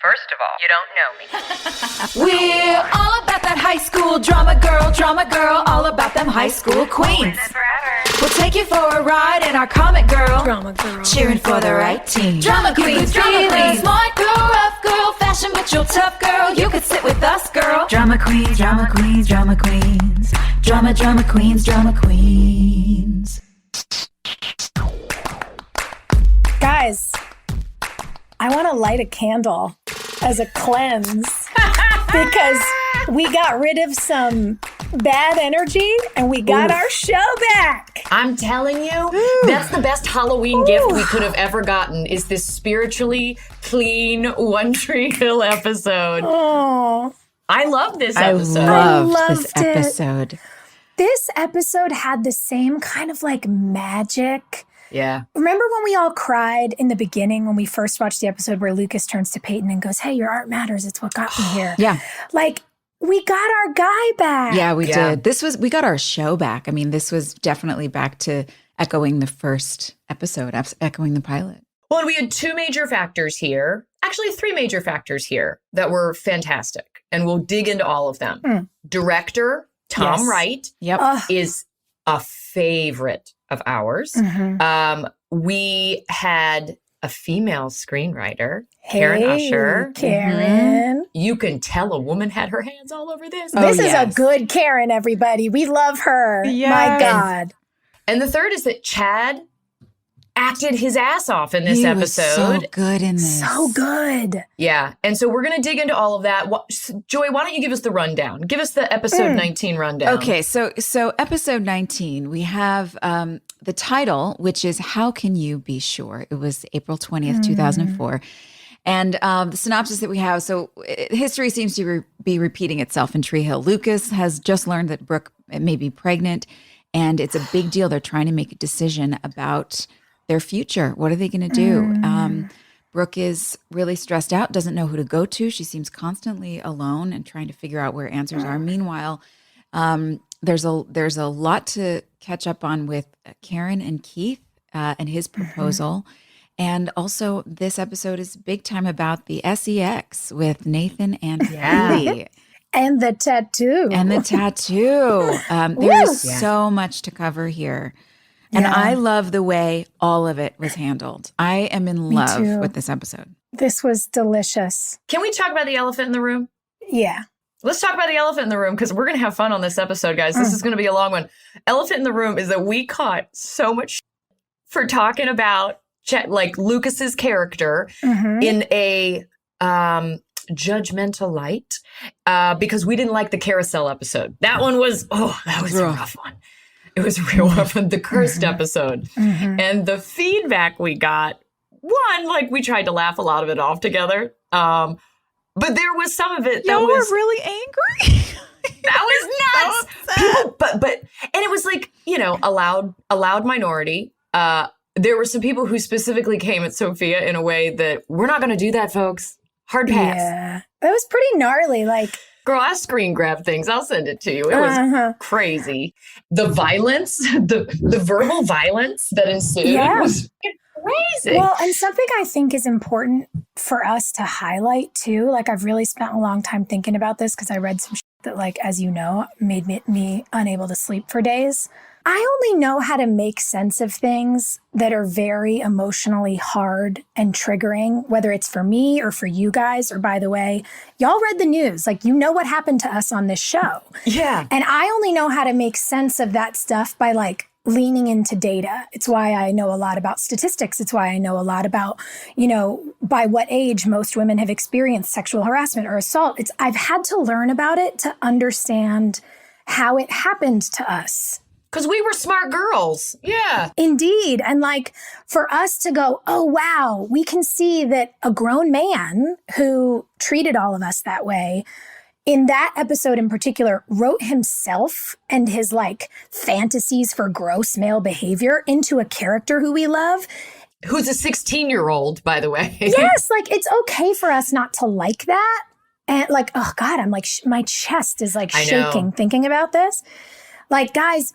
First of all, you don't know me. We're all about that high school drama girl, all about them high school queens. We'll take you for a ride in our comic girl, cheering for the right team. Drama queens, smart girl, rough girl, fashion but you're tough girl. You could sit with us, girl. Drama queens, drama queens, drama queens, drama queens, drama queens. Guys, I want to light a candle as a cleanse because we got rid of some bad energy and we got our show back. I'm telling you, that's the best Halloween gift we could have ever gotten is this spiritually clean One Tree Hill episode. Oh, I love this episode. I loved this episode. This episode had the same kind of like magic. Yeah. Remember when we all cried in the beginning when we first watched the episode where Lucas turns to Peyton and goes, "Hey, your art matters. It's what got me here." Yeah. Like, we got our guy back. Yeah, we did. We got our show back. I mean, this was definitely back to echoing the first episode, echoing the pilot. Well, and we had two major factors here, actually three major factors here that were fantastic. And we'll dig into all of them. Director Tom Wright is a favorite of ours. We had a female screenwriter, Karen Usher. Karen. You can tell a woman had her hands all over this. This is a good Karen, everybody. We love her. Yes. My God. And the third is that Chad acted his ass off in this episode. Was so good in this. So good. Yeah. And so we're going to dig into all of that. Joy, why don't you give us the rundown? Give us the episode 19 rundown. Okay. So episode 19, we have the title, which is How Can You Be Sure? It was April 20th, 2004. And the synopsis that we have, so history seems to be repeating itself in Tree Hill. Lucas has just learned that Brooke may be pregnant, and it's a big deal. They're trying to make a decision about their future. What are they going to do? Brooke is really stressed out, doesn't know who to go to. She seems constantly alone and trying to figure out where answers are. Meanwhile, there's a lot to catch up on with Karen and Keith and his proposal. And also this episode is big time about the SEX with Nathan and Haley. And the tattoo. There's so much to cover here. And I love the way all of it was handled. I am in love with this episode. This was delicious. Can we talk about the elephant in the room? Yeah. Let's talk about the elephant in the room because we're going to have fun on this episode, guys. This is going to be a long one. Elephant in the room is that we caught so much for talking about like Lucas's character in a judgmental light because we didn't like the carousel episode. That one was, that was a rough one. It was real rough, the cursed episode. And the feedback we got, one, like we tried to laugh a lot of it off together. But there was some of it that was really angry. That was nuts. People, but and it was like, a loud minority. There were some people who specifically came at Sophia in a way that we're not going to do that, folks. Hard pass. Yeah. That was pretty gnarly. Like, girl, I screen grab things. I'll send it to you. It was crazy. The violence, the verbal violence that ensued was crazy. Well, and something I think is important for us to highlight too, like I've really spent a long time thinking about this because I read some shit that, like, as you know, made me unable to sleep for days. I only know how to make sense of things that are very emotionally hard and triggering, whether it's for me or for you guys, or by the way, y'all read the news. Like, you know what happened to us on this show. Yeah. And I only know how to make sense of that stuff by like leaning into data. It's why I know a lot about statistics. It's why I know a lot about, by what age most women have experienced sexual harassment or assault. I've had to learn about it to understand how it happened to us. Because we were smart girls. Yeah. Indeed. And like for us to go, oh, wow, we can see that a grown man who treated all of us that way in that episode in particular wrote himself and his like fantasies for gross male behavior into a character who we love. Who's a 16-year-old, by the way. Yes. Like it's okay for us not to like that. And like, oh God, I'm like, my chest is like shaking thinking about this. Like, guys,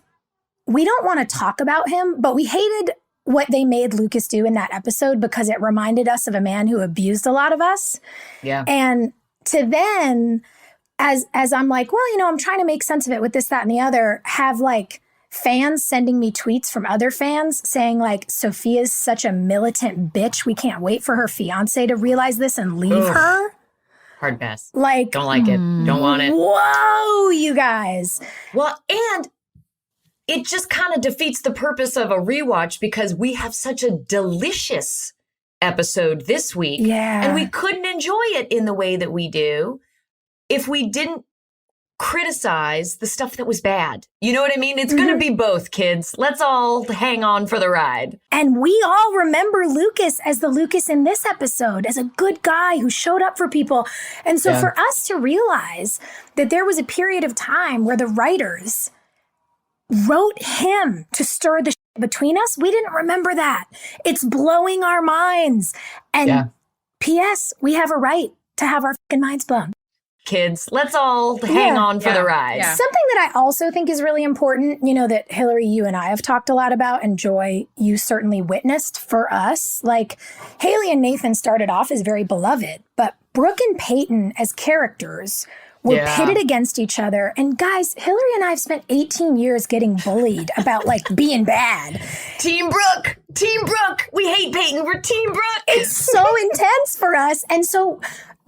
we don't want to talk about him, but we hated what they made Lucas do in that episode because it reminded us of a man who abused a lot of us. Yeah. And to then, as I'm like, well, you know, I'm trying to make sense of it with this, that, and the other, have like fans sending me tweets from other fans saying like, Sophia's such a militant bitch. We can't wait for her fiance to realize this and leave her. Hard pass. Like, don't like it. Don't want it. Whoa, you guys. Well, and it just kind of defeats the purpose of a rewatch because we have such a delicious episode this week. Yeah. And we couldn't enjoy it in the way that we do if we didn't criticize the stuff that was bad. You know what I mean? It's going to be both, kids. Let's all hang on for the ride. And we all remember Lucas as the Lucas in this episode, as a good guy who showed up for people. And so for us to realize that there was a period of time where the writers wrote him to stir the shit between us, we didn't remember that. It's blowing our minds. And P.S., we have a right to have our fucking minds blown. Kids, let's all hang on for the ride. Yeah. Something that I also think is really important, you know, that Hilarie, you and I have talked a lot about, and Joy, you certainly witnessed for us. Like, Haley and Nathan started off as very beloved, but Brooke and Peyton as characters were pitted against each other. And guys, Hilarie and I have spent 18 years getting bullied about like being bad. Team Brooke! Team Brooke! We hate Peyton. We're Team Brooke! It's so intense for us. And so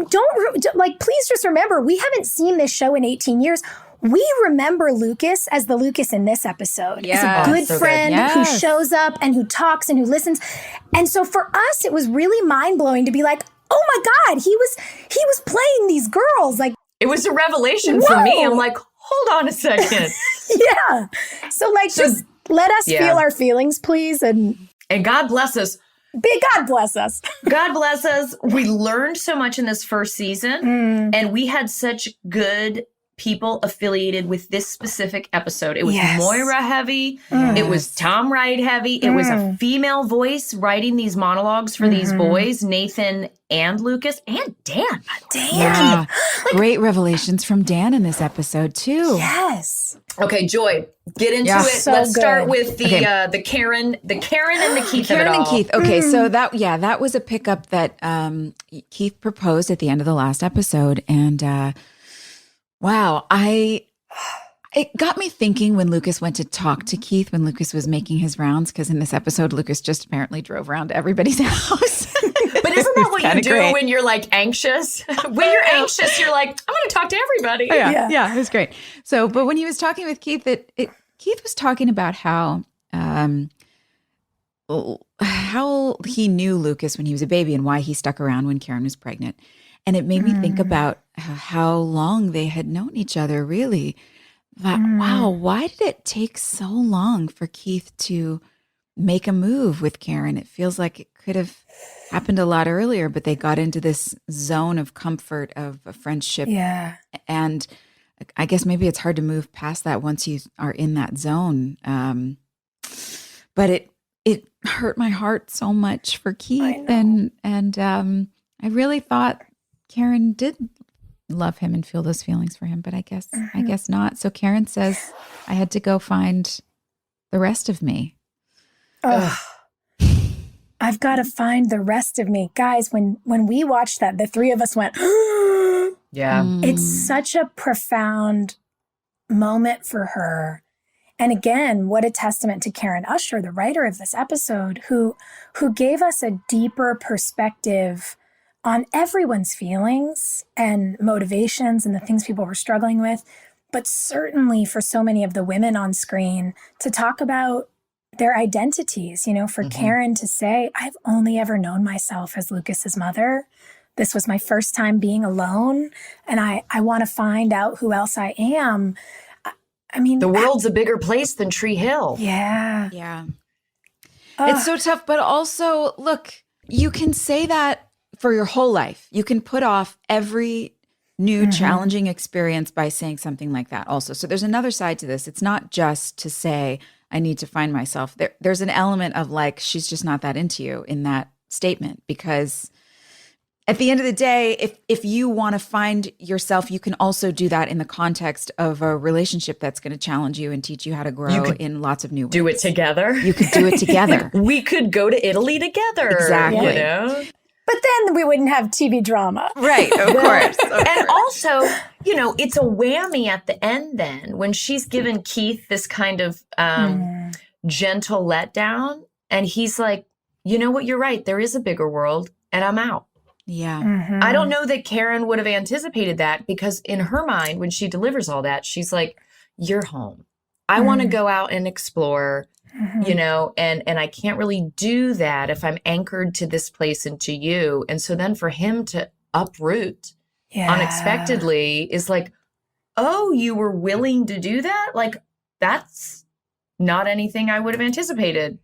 please just remember, we haven't seen this show in 18 years. We remember Lucas as the Lucas in this episode. As a good friend who shows up and who talks and who listens. And so for us, it was really mind-blowing to be like, oh my God, he was playing these girls. Like, it was a revelation for me. I'm like, hold on a second. Yeah. So just let us feel our feelings, please. And God bless us. God bless us. God bless us. We learned so much in this first season, and we had such good people affiliated with this specific episode. It was Moira heavy. It was Tom Wright heavy. It was a female voice writing these monologues for these boys, Nathan and Lucas and Dan. Yeah. Great revelations from Dan in this episode too. Yes. Okay, Joy, get into it. So Let's good. start with the Karen and the Keith of it Karen all. and Keith. Okay, so that was a pickup that Keith proposed at the end of the last episode, and wow, it got me thinking when Lucas went to talk to Keith when Lucas was making his rounds, because in this episode, Lucas just apparently drove around to everybody's house. But isn't that what you do when you're like anxious? When you're anxious, you're like, I'm going to talk to everybody. Oh, yeah, it was great. So, but when he was talking with Keith, Keith was talking about how he knew Lucas when he was a baby and why he stuck around when Karen was pregnant. And it made me think about how long they had known each other, really. But wow, why did it take so long for Keith to make a move with Karen? It feels like it could have happened a lot earlier, but they got into this zone of comfort of a friendship. Yeah. And I guess maybe it's hard to move past that once you are in that zone. But it hurt my heart so much for Keith. And I really thought Karen did love him and feel those feelings for him, but I guess not. So Karen says, I had to go find the rest of me. Ugh. I've got to find the rest of me. Guys, when we watched that, the three of us went, yeah. It's such a profound moment for her. And again, what a testament to Karen Usher, the writer of this episode, who gave us a deeper perspective on everyone's feelings and motivations and the things people were struggling with, but certainly for so many of the women on screen to talk about their identities, you know, for Karen to say, I've only ever known myself as Lucas's mother. This was my first time being alone, and I want to find out who else I am. I mean, the world's a bigger place than Tree Hill. Yeah. Yeah. It's so tough, but also, look, you can say that for your whole life. You can put off every new challenging experience by saying something like that also. So there's another side to this. It's not just to say, I need to find myself. There's an element of like, she's just not that into you in that statement, because at the end of the day, if you want to find yourself, you can also do that in the context of a relationship that's going to challenge you and teach you how to grow in lots of new ways. Do it together. You could do it together. We could go to Italy together. Exactly. You know? But then we wouldn't have TV drama. Right, of course. And also, you know, it's a whammy at the end then when she's given Keith this kind of gentle letdown. And he's like, you know what, you're right. There is a bigger world and I'm out. Yeah. I don't know that Karen would have anticipated that because in her mind, when she delivers all that, she's like, you're home. I want to go out and explore, you know, and I can't really do that if I'm anchored to this place and to you. And so then for him to uproot unexpectedly is like, oh, you were willing to do that? Like, that's not anything I would have anticipated.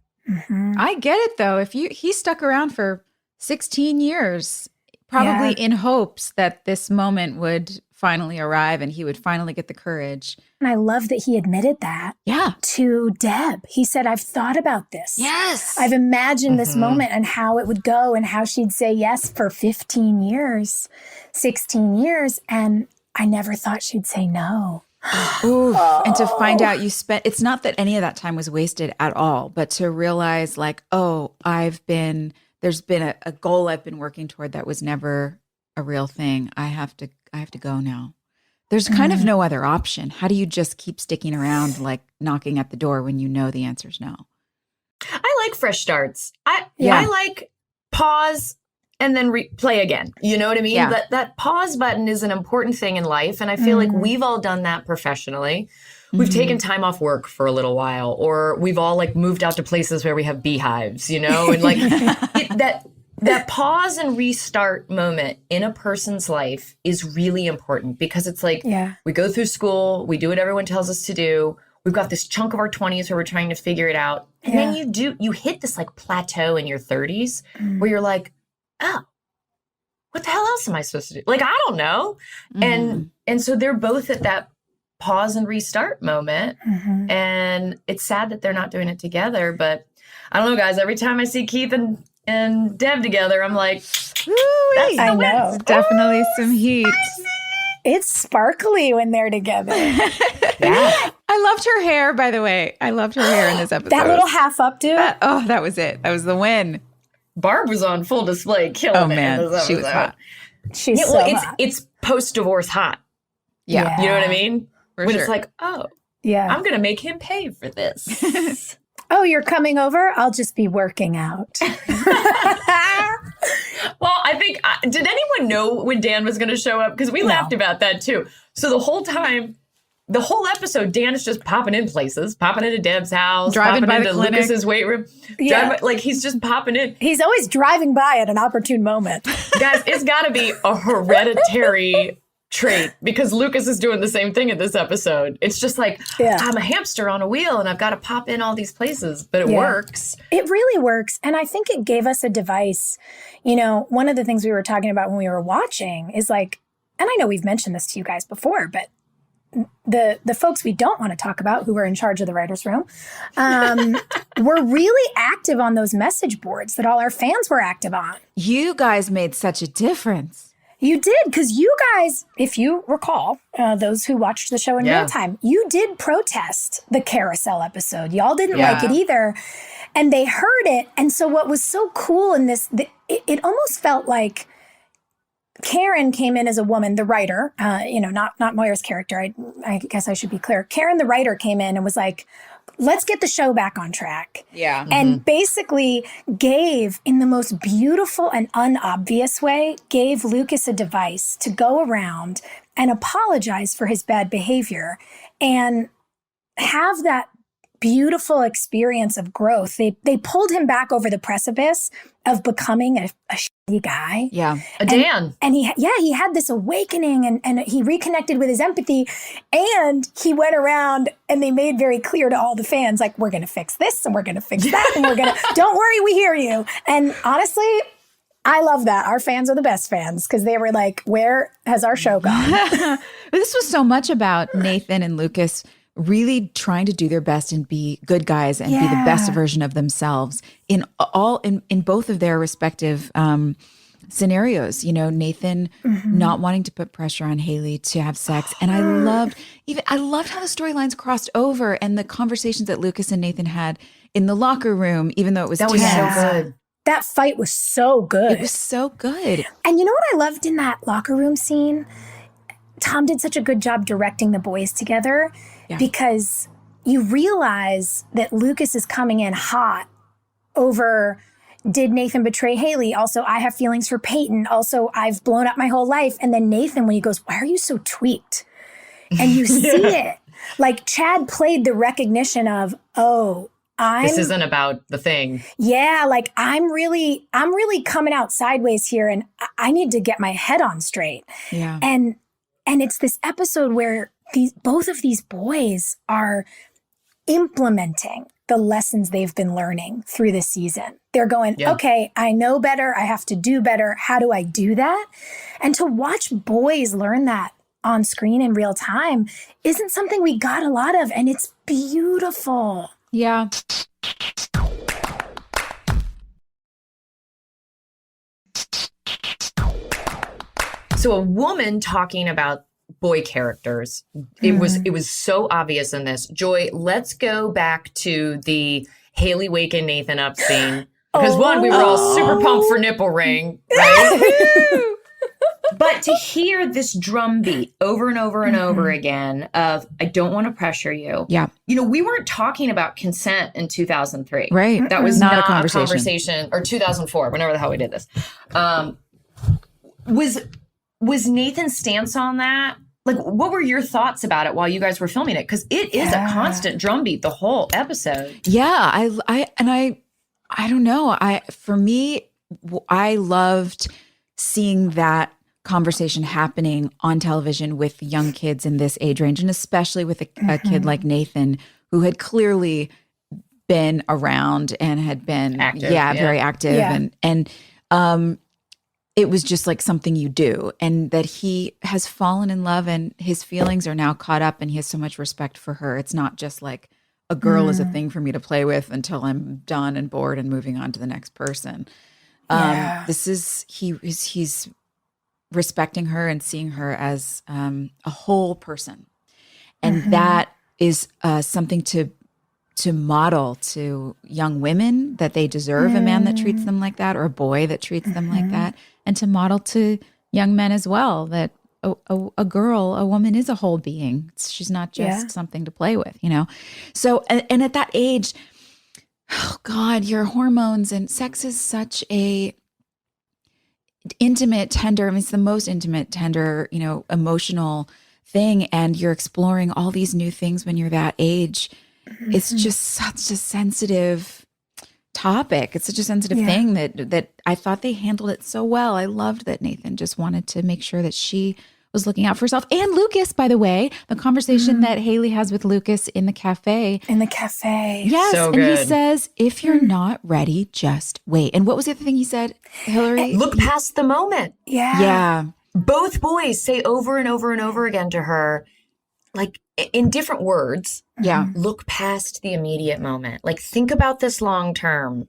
I get it though. If he stuck around for 16 years, probably in hopes that this moment would finally arrive and he would finally get the courage. And I love that he admitted that to Deb. He said, I've thought about this. Yes. I've imagined this moment and how it would go and how she'd say yes for 15 years, 16 years. And I never thought she'd say no. Ooh, and to find out it's not that any of that time was wasted at all, but to realize like, oh, there's been a goal I've been working toward that was never a real thing. I have to go now. There's kind of no other option. How do you just keep sticking around, like knocking at the door when you know the answer's no? I like fresh starts. I like pause and then play again. You know what I mean? Yeah. That pause button is an important thing in life. And I feel like we've all done that professionally. We've taken time off work for a little while, or we've all like moved out to places where we have beehives, you know, and like that pause and restart moment in a person's life is really important because it's like we go through school, we do what everyone tells us to do. We've got this chunk of our 20s where we're trying to figure it out. And then you hit this like plateau in your 30s where you're like, oh, what the hell else am I supposed to do? Like, I don't know. And so they're both at that pause and restart moment. And it's sad that they're not doing it together. But I don't know, guys, every time I see Keith and Deb together, I'm like, I know. Definitely some heat. It's sparkly when they're together. I loved her hair, by the way. I loved her hair in this episode. That little half updo. That was it. That was the win. Barb was on full display, killing it. Man, she was hot. She's so hot. It's post-divorce hot. Yeah. You know what I mean? For when sure. it's like, oh, I'm going to make him pay for this. Oh, you're coming over? I'll just be working out. Well, I think, did anyone know when Dan was going to show up? Because we laughed about that too. So the whole time, the whole episode, Dan is just popping in places, popping into Deb's house, driving by into the clinic. Lucas's weight room. Like he's just popping in. He's always driving by at an opportune moment. Guys, it's got to be a hereditary trait because Lucas is doing the same thing in this episode. It's just like, I'm a hamster on a wheel and I've got to pop in all these places, but it works. It really works. And I think it gave us a device. You know, one of the things we were talking about when we were watching is like, and I know we've mentioned this to you guys before, but the folks we don't want to talk about who were in charge of the writer's room were really active on those message boards that all our fans were active on. You guys made such a difference. You did, because you guys, if you recall, those who watched the show in real time, you did protest the carousel episode. Y'all didn't like it either. And they heard it. And so what was so cool in this, it almost felt like Karen came in as a woman, the writer, not Moira's character. I guess I should be clear. Karen, the writer, came in and was like, let's get the show back on track. Yeah. And basically gave, in the most beautiful and unobvious way, gave Lucas a device to go around and apologize for his bad behavior and have that beautiful experience of growth. They pulled him back over the precipice of becoming a shitty guy. Yeah. Dan. And he had this awakening and he reconnected with his empathy, and he went around and they made very clear to all the fans, like, we're going to fix this and we're going to fix that and we're going to, don't worry, we hear you. And honestly, I love that. Our fans are the best fans because they were like, where has our show gone? This was so much about Nathan and Lucas really trying to do their best and be good guys and be the best version of themselves in both of their respective scenarios, you know, Nathan not wanting to put pressure on Haley to have sex. And I loved how the storylines crossed over and the conversations that Lucas and Nathan had in the locker room, even though it was That was so good. That fight was so good. It was so good. And you know what I loved in that locker room scene? Tom did such a good job directing the boys together because you realize that Lucas is coming in hot over, did Nathan betray Haley? Also, I have feelings for Peyton. Also, I've blown up my whole life. And then Nathan, when he goes, why are you so tweaked? And you see it. Like Chad played the recognition of, this isn't about the thing. Yeah, like I'm really coming out sideways here and I need to get my head on straight. Yeah. And it's this episode where both of these boys are implementing the lessons they've been learning through the season. They're going, okay, I know better. I have to do better. How do I do that? And to watch boys learn that on screen in real time isn't something we got a lot of. And it's beautiful. Yeah. So a woman talking about boy characters, it was so obvious in this. Joy, let's go back to the Haley waking Nathan up scene. Because one, we were all super pumped for nipple ring, right? But to hear this drum beat over and over and over again of, I don't want to pressure you. Yeah. You know, we weren't talking about consent in 2003. Right. That was Not not a conversation. Or 2004, whenever the hell we did this. Was Nathan's stance on that? Like, what were your thoughts about it while you guys were filming it? Because it is a constant drumbeat the whole episode. Yeah, I don't know. For me, I loved seeing that conversation happening on television with young kids in this age range, and especially with a kid like Nathan, who had clearly been around and had been active, very active, and it was just like something you do, and that he has fallen in love and his feelings are now caught up and he has so much respect for her. It's not just like a girl is a thing for me to play with until I'm done and bored and moving on to the next person. This is, he's respecting her and seeing her as a whole person. And that is something to model to young women, that they deserve a man that treats them like that, or a boy that treats them like that, and to model to young men as well that a girl, a woman is a whole being. She's not just something to play with, you know? So, and at that age, oh God, your hormones and sex is such a intimate, tender, I mean, it's the most intimate, tender, you know, emotional thing. And you're exploring all these new things when you're that age. It's just such a sensitive topic. It's such a sensitive thing that I thought they handled it so well. I loved that Nathan just wanted to make sure that she was looking out for herself. And Lucas, by the way, the conversation that Haley has with Lucas in the cafe. Yes. So and good. he says, if you're not ready, just wait. And what was the other thing he said, Hilarie? Look past the moment. Yeah. Both boys say over and over and over again to her, like in different words, look past the immediate moment. Like, think about this long term.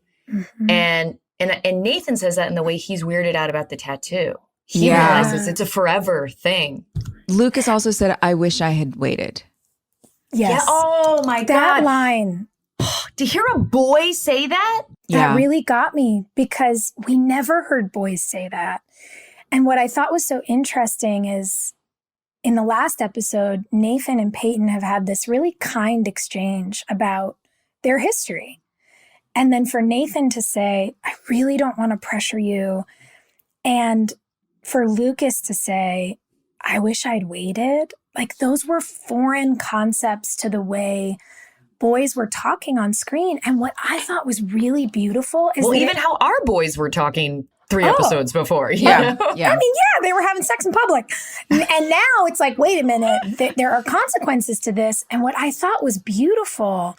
And Nathan says that in the way he's weirded out about the tattoo. He realizes it's a forever thing. Lucas also said, I wish I had waited. Yes. Yeah. Oh my God. That line. To hear a boy say that? That really got me, because we never heard boys say that. And what I thought was so interesting is, in the last episode, Nathan and Peyton have had this really kind exchange about their history. And then for Nathan to say, I really don't want to pressure you. And for Lucas to say, I wish I'd waited. Like, those were foreign concepts to the way boys were talking on screen. And what I thought was really beautiful is even how our boys were talking 3 episodes before. Yeah. I mean, they were having sex in public. And now it's like, wait a minute, there are consequences to this. And what I thought was beautiful,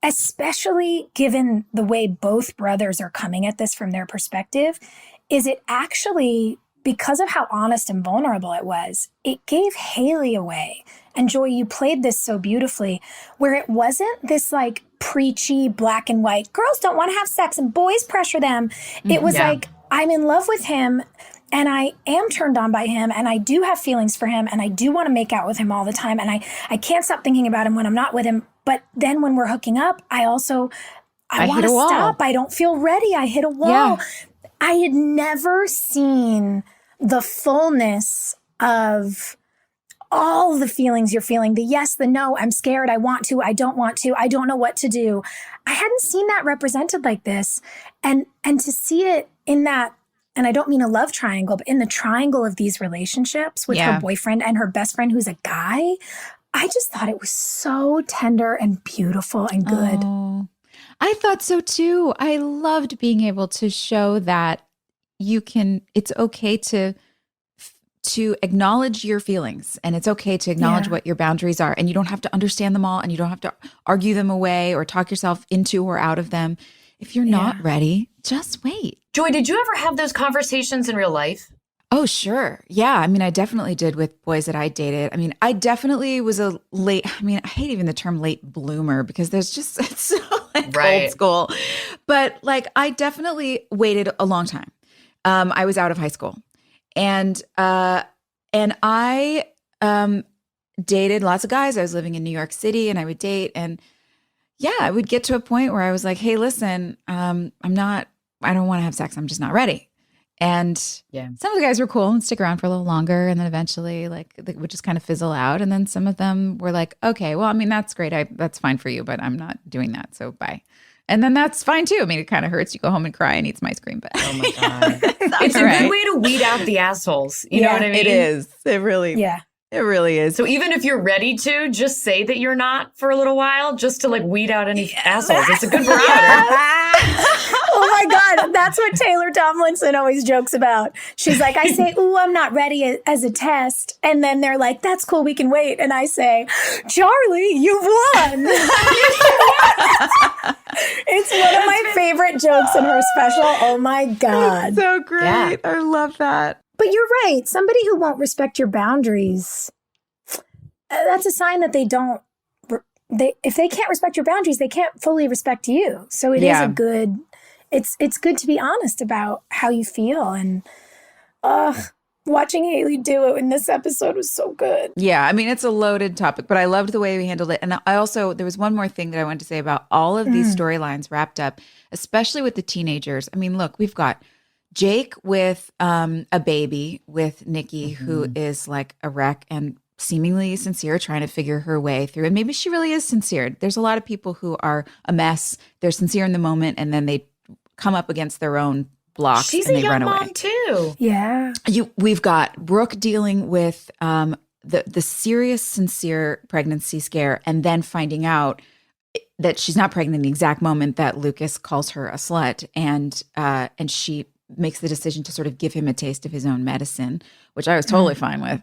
especially given the way both brothers are coming at this from their perspective, is it actually, because of how honest and vulnerable it was, it gave Haley away. And Joy, you played this so beautifully, where it wasn't this like preachy black and white, girls don't want to have sex and boys pressure them. It was like, I'm in love with him and I am turned on by him and I do have feelings for him and I do want to make out with him all the time and I can't stop thinking about him when I'm not with him. But then when we're hooking up, I want to stop. I don't feel ready. I hit a wall. Yeah. I had never seen the fullness of all the feelings you're feeling, the yes, the no, I'm scared, I want to, I don't want to, I don't know what to do. I hadn't seen that represented like this. And to see it in that, and I don't mean a love triangle, but in the triangle of these relationships with her boyfriend and her best friend who's a guy, I just thought it was so tender and beautiful and good. Oh, I thought so too. I loved being able to show that it's okay to acknowledge your feelings and it's okay to acknowledge what your boundaries are. And you don't have to understand them all and you don't have to argue them away or talk yourself into or out of them. If you're not ready, just wait. Joy, did you ever have those conversations in real life? Oh, sure. Yeah. I mean, I definitely did with boys that I dated. I mean, I definitely was I hate even the term late bloomer because it's so old school. But like, I definitely waited a long time. I was out of high school and I dated lots of guys. I was living in New York City and I would date and I would get to a point where I was like, hey, listen, I don't want to have sex. I'm just not ready. And some of the guys were cool and stick around for a little longer. And then eventually like they would just kind of fizzle out. And then some of them were like, okay, well, I mean, that's great. That's fine for you, but I'm not doing that. So bye. And then that's fine too. I mean, it kind of hurts. You go home and cry and eat some ice cream. But oh my God. It's a good way to weed out the assholes. You know what I mean? It is. It really is. So even if you're ready to, just say that you're not for a little while, just to like weed out any assholes. It's a good barometer. Oh my God. That's what Taylor Tomlinson always jokes about. She's like, I say, ooh, I'm not ready as a test. And then they're like, that's cool. We can wait. And I say, Charlie, you've won. It's one of my favorite jokes in her special. Oh my God. That's so great. Yeah. I love that. But you're right. Somebody who won't respect your boundaries, that's a sign that if they can't respect your boundaries, they can't fully respect you. So it is it's good to be honest about how you feel. And watching Haley do it in this episode was so good. Yeah. I mean, it's a loaded topic, but I loved the way we handled it. And I also, there was one more thing that I wanted to say about all of these storylines wrapped up, especially with the teenagers. I mean, look, we've got Jake with a baby with Nikki, who is like a wreck and seemingly sincere, trying to figure her way through. And maybe she really is sincere. There's a lot of people who are a mess. They're sincere in the moment, and then they come up against their own blocks and they run away. She's a young mom too. Yeah. We've got Brooke dealing with the serious, sincere pregnancy scare, and then finding out that she's not pregnant in the exact moment that Lucas calls her a slut, and she makes the decision to sort of give him a taste of his own medicine, which I was totally fine with.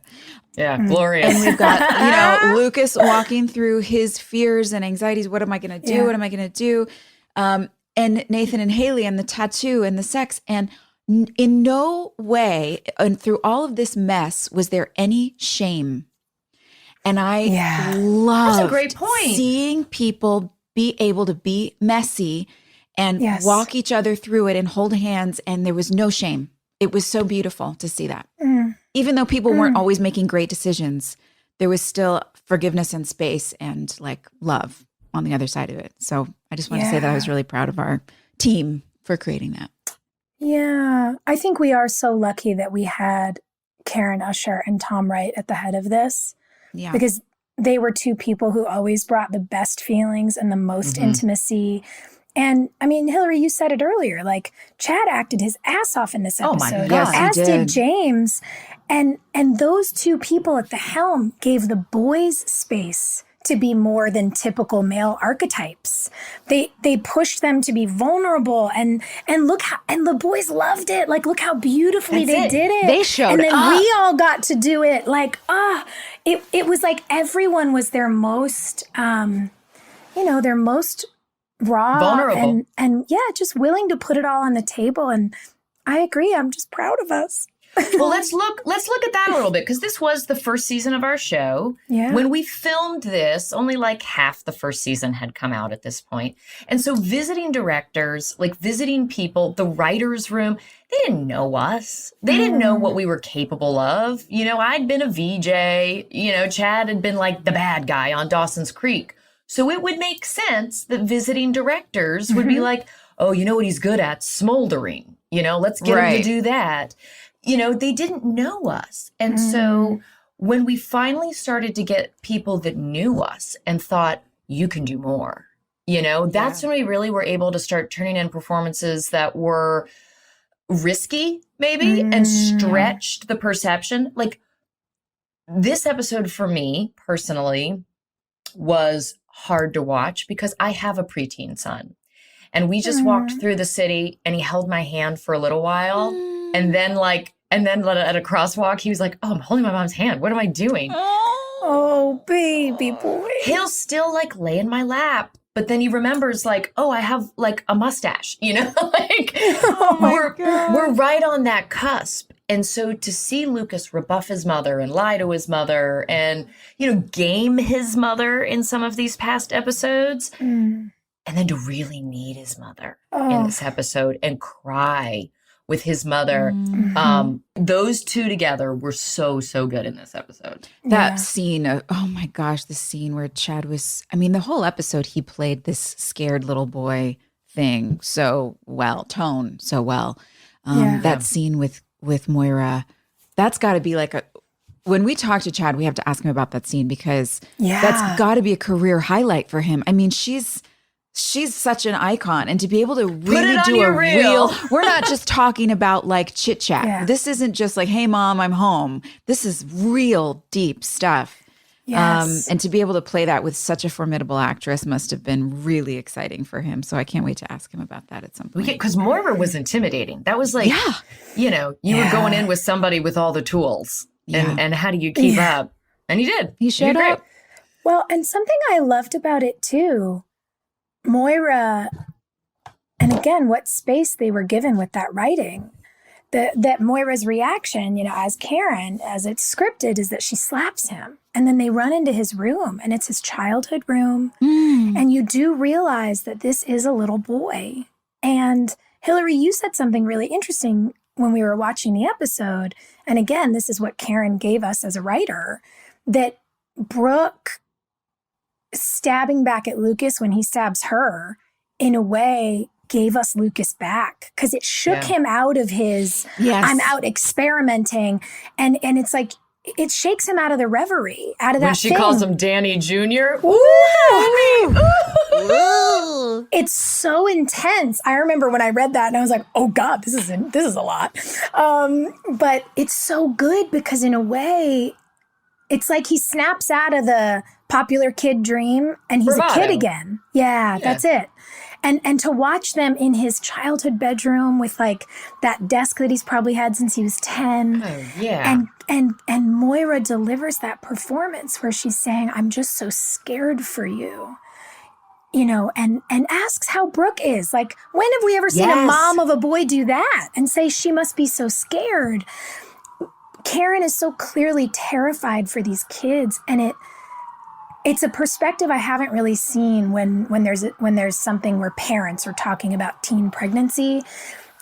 Yeah, glorious. And we've got, Lucas walking through his fears and anxieties. What am I going to do? Yeah. What am I going to do? And Nathan and Haley and the tattoo and the sex. And in no way, and through all of this mess, was there any shame. And I loved That's a great point. Seeing people be able to be messy and walk each other through it and hold hands, and there was no shame. It was so beautiful to see that. Even though people weren't always making great decisions, there was still forgiveness and space and like love on the other side of it. So I just want to say that I was really proud of our team for creating that. Yeah. I think we are so lucky that we had Karen Usher and Tom Wright at the head of this. Yeah. Because they were two people who always brought the best feelings and the most intimacy. And I mean, Hilarie, you said it earlier, like Chad acted his ass off in this episode. Oh my God. As did James. And those two people at the helm gave the boys space to be more than typical male archetypes. They pushed them to be vulnerable and look how, and the boys loved it. Like, look how beautifully they did it. They showed And then up. we all got to do it. Like, it was like everyone was their most, their most raw, vulnerable, and just willing to put it all on the table. And I agree. I'm just proud of us. Well, let's look at that a little bit, because this was the first season of our show. Yeah. When we filmed this, only like half the first season had come out at this point. And so visiting directors, like visiting people, the writer's room, they didn't know us. They didn't know what we were capable of. You know, I'd been a VJ, you know, Chad had been like the bad guy on Dawson's Creek. So it would make sense that visiting directors would be like, oh, you know what he's good at? Smoldering. You know, let's get him to do that. You know, they didn't know us. And so when we finally started to get people that knew us and thought, you can do more, you know, that's when we really were able to start turning in performances that were risky, maybe, and stretched the perception. Like, this episode for me personally was hard to watch because I have a preteen son. And we just walked through the city and he held my hand for a little while. And then at a crosswalk, he was like, oh, I'm holding my mom's hand. What am I doing? Oh, baby boy. He'll still like lay in my lap. But then he remembers like, oh, I have like a mustache, you know, like we're right on that cusp. And so to see Lucas rebuff his mother and lie to his mother and, you know, game his mother in some of these past episodes, and then to really need his mother in this episode and cry with his mother. Those two together were so good in this episode. That scene of, oh my gosh, the scene where Chad was, I mean, the whole episode, he played this scared little boy thing so well, tone so well. That scene with Moira, that's got to be like when we talk to Chad, we have to ask him about that scene because that's got to be a career highlight for him. I mean, she's such an icon, and to be able to really do a real, we're not just talking about like chit chat. Yeah. This isn't just like, hey mom, I'm home. This is real deep stuff. Yes. And to be able to play that with such a formidable actress must have been really exciting for him. So I can't wait to ask him about that at some point. Because Moira was intimidating. That was like, you know, you were going in with somebody with all the tools, and how do you keep up? And he did. He showed up. Well, and something I loved about it too, Moira, and again, what space they were given with that writing, that Moira's reaction, you know, as Karen, as it's scripted, is that she slaps him. And then they run into his room, and it's his childhood room. And you do realize that this is a little boy. And Hilarie, you said something really interesting when we were watching the episode. And again, this is what Karen gave us as a writer, that Brooke stabbing back at Lucas when he stabs her, in a way, gave us Lucas back, because it shook him out of his, I'm out experimenting. And it's like, it shakes him out of the reverie, out of that thing. When she calls him Danny Jr. It's so intense. I remember when I read that and I was like, oh God, this is a lot. But it's so good because in a way, it's like he snaps out of the popular kid dream and he's a kid again. Yeah, that's it. And to watch them in his childhood bedroom with like that desk that he's probably had since he was 10. Oh, yeah. And Moira delivers that performance where she's saying, I'm just so scared for you. You know, and asks how Brooke is. Like, when have we ever seen a mom of a boy do that and say she must be so scared? Karen is so clearly terrified for these kids, and it's a perspective I haven't really seen when there's something where parents are talking about teen pregnancy,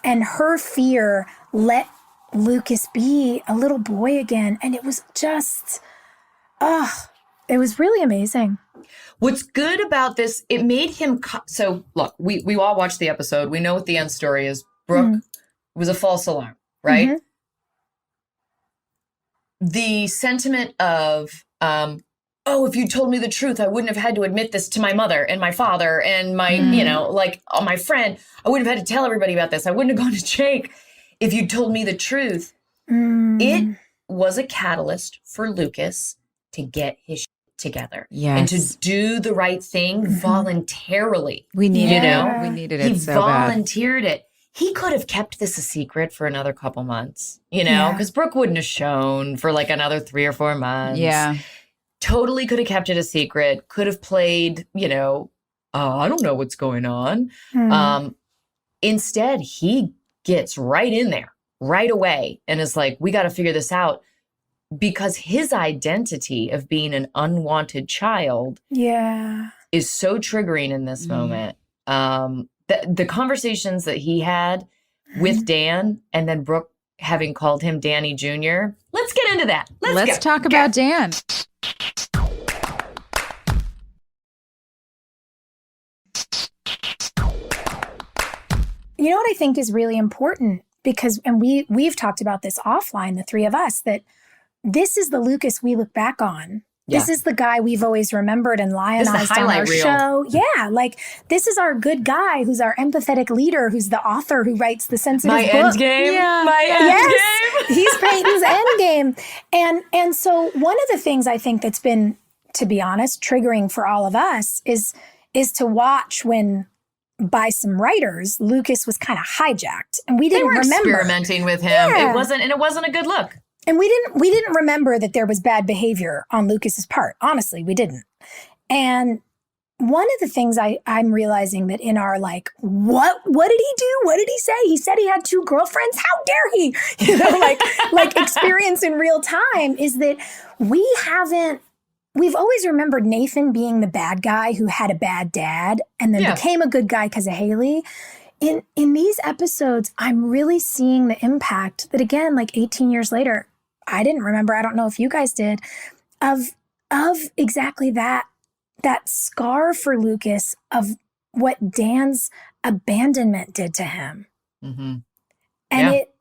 and her fear let Lucas be a little boy again, and it was just, it was really amazing. What's good about this, it made him, so look, we all watched the episode. We know what the end story is. Brooke was a false alarm, right? The sentiment of, oh, if you told me the truth, I wouldn't have had to admit this to my mother and my father and my, you know, like my friend. I wouldn't have had to tell everybody about this. I wouldn't have gone to Jake if you told me the truth. It was a catalyst for Lucas to get his shit together and to do the right thing voluntarily. We needed it. We needed it so bad. He volunteered it. He could have kept this a secret for another couple months, you know, because Brooke wouldn't have shown for like another 3 or 4 months. Yeah. Totally could have kept it a secret, could have played, you know, I don't know what's going on. Instead, he gets right in there right away and is like, we got to figure this out, because his identity of being an unwanted child is so triggering in this moment. The conversations that he had with Dan, and then Brooke having called him Danny Jr. Let's get into that. Let's talk about Dan. You know what I think is really important, because, and we've talked about this offline, the three of us, that this is the Lucas we look back on. Yeah. This is the guy we've always remembered and lionized on our show. Yeah, like this is our good guy who's our empathetic leader, who's the author who writes the sensitive book. End game. Yeah. My end game. He's Peyton's end game. And so one of the things I think that's been, to be honest, triggering for all of us is to watch when, by some writers, Lucas was kind of hijacked, and we didn't remember experimenting with him. Yeah. It wasn't a good look. And we didn't remember that there was bad behavior on Lucas's part. Honestly, we didn't. And one of the things I'm realizing that in our like, what did he do? What did he say? He said he had 2 girlfriends. How dare he? You know, like experience in real time is that we've always remembered Nathan being the bad guy who had a bad dad and then became a good guy because of Haley. In these episodes, I'm really seeing the impact that, again, like 18 years later, I didn't remember, I don't know if you guys did, of exactly that scar for Lucas of what Dan's abandonment did to him. Mm-hmm. And it,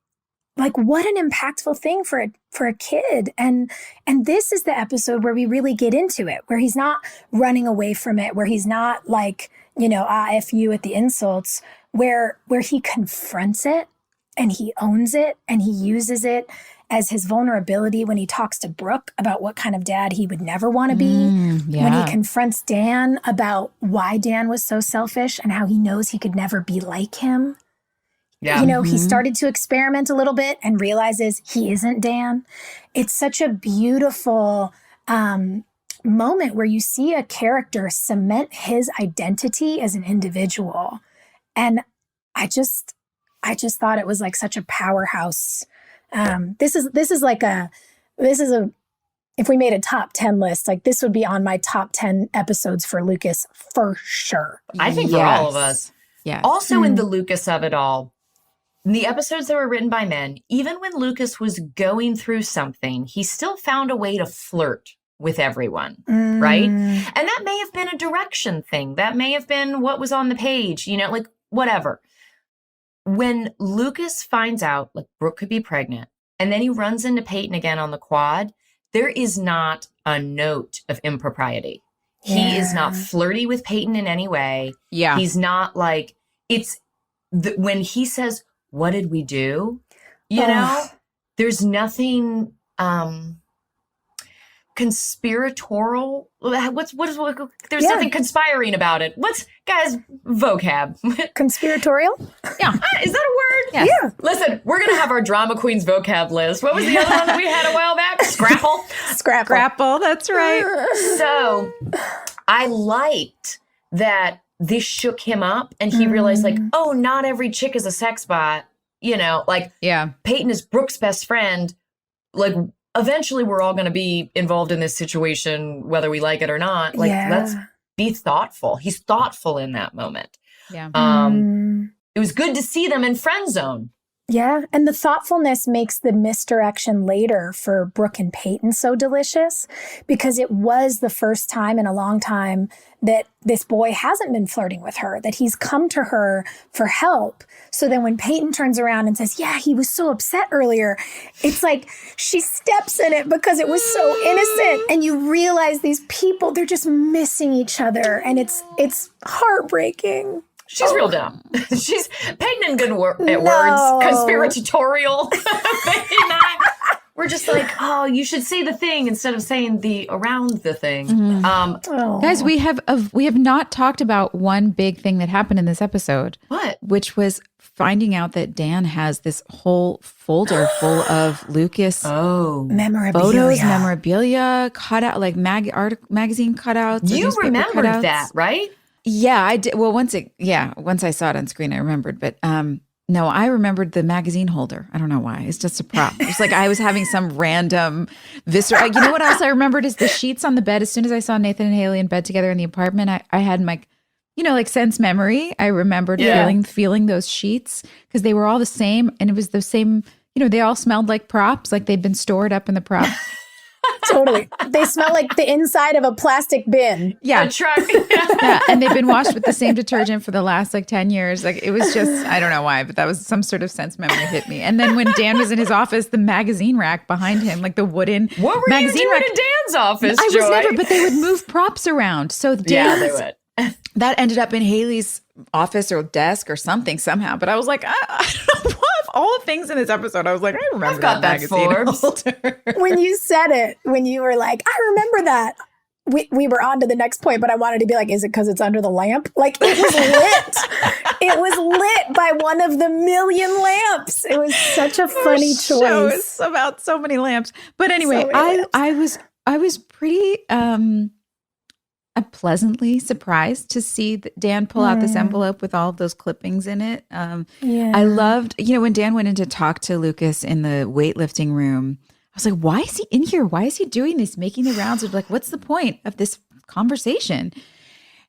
like, what an impactful thing for a kid. And this is the episode where we really get into it, where he's not running away from it, where he's not like, you know, F you at the insults, where he confronts it and he owns it and he uses it as his vulnerability when he talks to Brooke about what kind of dad he would never want to be. When he confronts Dan about why Dan was so selfish and how he knows he could never be like him. Yeah. You know, he started to experiment a little bit and realizes he isn't Dan. It's such a beautiful moment where you see a character cement his identity as an individual. And I just thought it was like such a powerhouse. This is if we made a top 10 list, like this would be on my top 10 episodes for Lucas for sure. I think for all of us. Yeah. Also in the Lucas of it all, in the episodes that were written by men, even when Lucas was going through something, he still found a way to flirt with everyone, right? And that may have been a direction thing. That may have been what was on the page, you know, like whatever. When Lucas finds out, like, Brooke could be pregnant, and then he runs into Peyton again on the quad, there is not a note of impropriety. Yeah. He is not flirty with Peyton in any way. Yeah. He's not like, when he says, what did we do? You know, there's nothing conspiratorial. There's nothing conspiring about it. What's, guys, vocab? Conspiratorial? Yeah. Is that a word? Yes. Yeah. Listen, we're going to have our drama queens vocab list. What was the other one that we had a while back? Scrapple? Scrapple, that's right. So I liked that this shook him up and he realized, like, oh, not every chick is a sex bot. You know, like, Peyton is Brooke's best friend. Like, eventually we're all going to be involved in this situation, whether we like it or not. Like, let's be thoughtful. He's thoughtful in that moment. Yeah. It was good to see them in friend zone. Yeah. And the thoughtfulness makes the misdirection later for Brooke and Peyton so delicious, because it was the first time in a long time that this boy hasn't been flirting with her, that he's come to her for help. So then when Peyton turns around and says, yeah, he was so upset earlier, it's like she steps in it because it was so innocent. And you realize these people, they're just missing each other. And it's heartbreaking. She's real dumb. She's Peyton and good at words. Conspiratorial. Maybe not. We're just like, oh, you should say the thing instead of saying the around the thing. Guys, we have not talked about one big thing that happened in this episode. What? Which was finding out that Dan has this whole folder full of Lucas memorabilia. Photos, memorabilia, cutout, like magazine cutouts. You remembered that, right? Yeah, I did. Well, once I saw it on screen, I remembered. But No, I remembered the magazine holder. I don't know why. It's just a prop. It's like I was having some random visceral. You know what else I remembered is the sheets on the bed. As soon as I saw Nathan and Haley in bed together in the apartment, I had my, like sense memory. I remembered feeling those sheets because they were all the same. And it was the same, they all smelled like props, like they'd been stored up in the prop. Totally. They smell like the inside of a plastic bin. Yeah. A truck. Yeah. And they've been washed with the same detergent for the last 10 years. Like it was just, I don't know why, but that was some sort of sense memory hit me. And then when Dan was in his office, the magazine rack behind him, like the wooden What were magazine you doing rack. in Dan's office, I Joy? was never, but they would move props around. So Yeah, they Dan's, would. that ended up in Haley's office or desk or something somehow. But I was like, I don't know what. All the things in this episode, I was like, I remember I've got that magazine Forbes. holder. When you said it, when you were like, I remember that, we were on to the next point, but I wanted to be like, is it because it's under the lamp? Like, it was lit. It was lit by one of the million lamps. It was such a funny choice. It's about so many lamps. But anyway, So many lamps. I was pretty pleasantly surprised to see that Dan pull out this envelope with all of those clippings in it. I loved, when Dan went in to talk to Lucas in the weightlifting room, I was like, why is he in here? Why is he doing this? Making the rounds of like, what's the point of this conversation?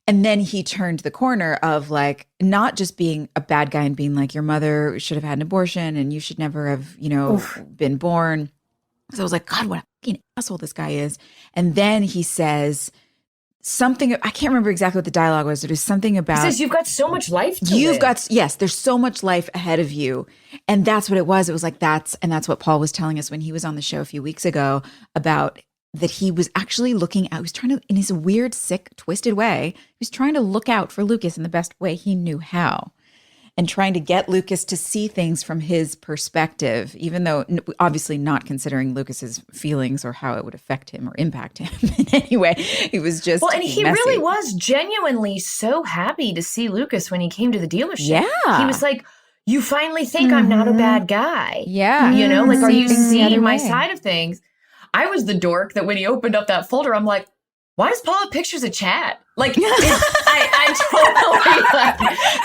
And then he turned the corner of like, not just being a bad guy and being like, your mother should have had an abortion and you should never have, been born. So I was like, God, what a fucking asshole this guy is. And then he says something, I can't remember exactly what the dialogue was. It was something about, He says, you've got so much life to live. yes, there's so much life ahead of you. And that's what it was. It was like, that's what Paul was telling us when he was on the show a few weeks ago about that he was actually looking out. He was trying to, in his weird, sick, twisted way, he was trying to look out for Lucas in the best way he knew how. And trying to get Lucas to see things from his perspective, even though obviously not considering Lucas's feelings or how it would affect him or impact him in any way. He was just Well, and he messy. really was genuinely so happy to see Lucas when he came to the dealership. Yeah. He was like, you finally think I'm not a bad guy. Yeah. Like, are you Things the other seeing my way. side of things? I was the dork that when he opened up that folder, I'm like, why does Paul have pictures of Chad? Like, I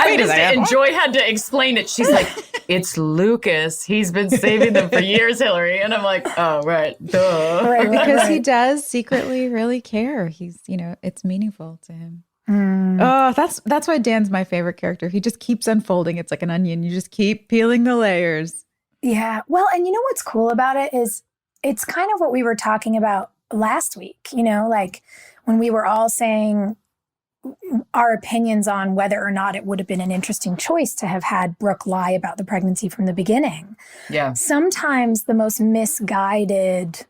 totally, and Joy had to explain it. She's like, it's Lucas. He's been saving them for years, Hilarie. And I'm like, oh, right. Duh. Right, Because he does secretly really care. He's, it's meaningful to him. Oh, that's why Dan's my favorite character. He just keeps unfolding. It's like an onion. You just keep peeling the layers. Yeah. Well, and you know what's cool about it is it's kind of what we were talking about last week, like when we were all saying our opinions on whether or not it would have been an interesting choice to have had Brooke lie about the pregnancy from the beginning. Yeah. Sometimes the most misguided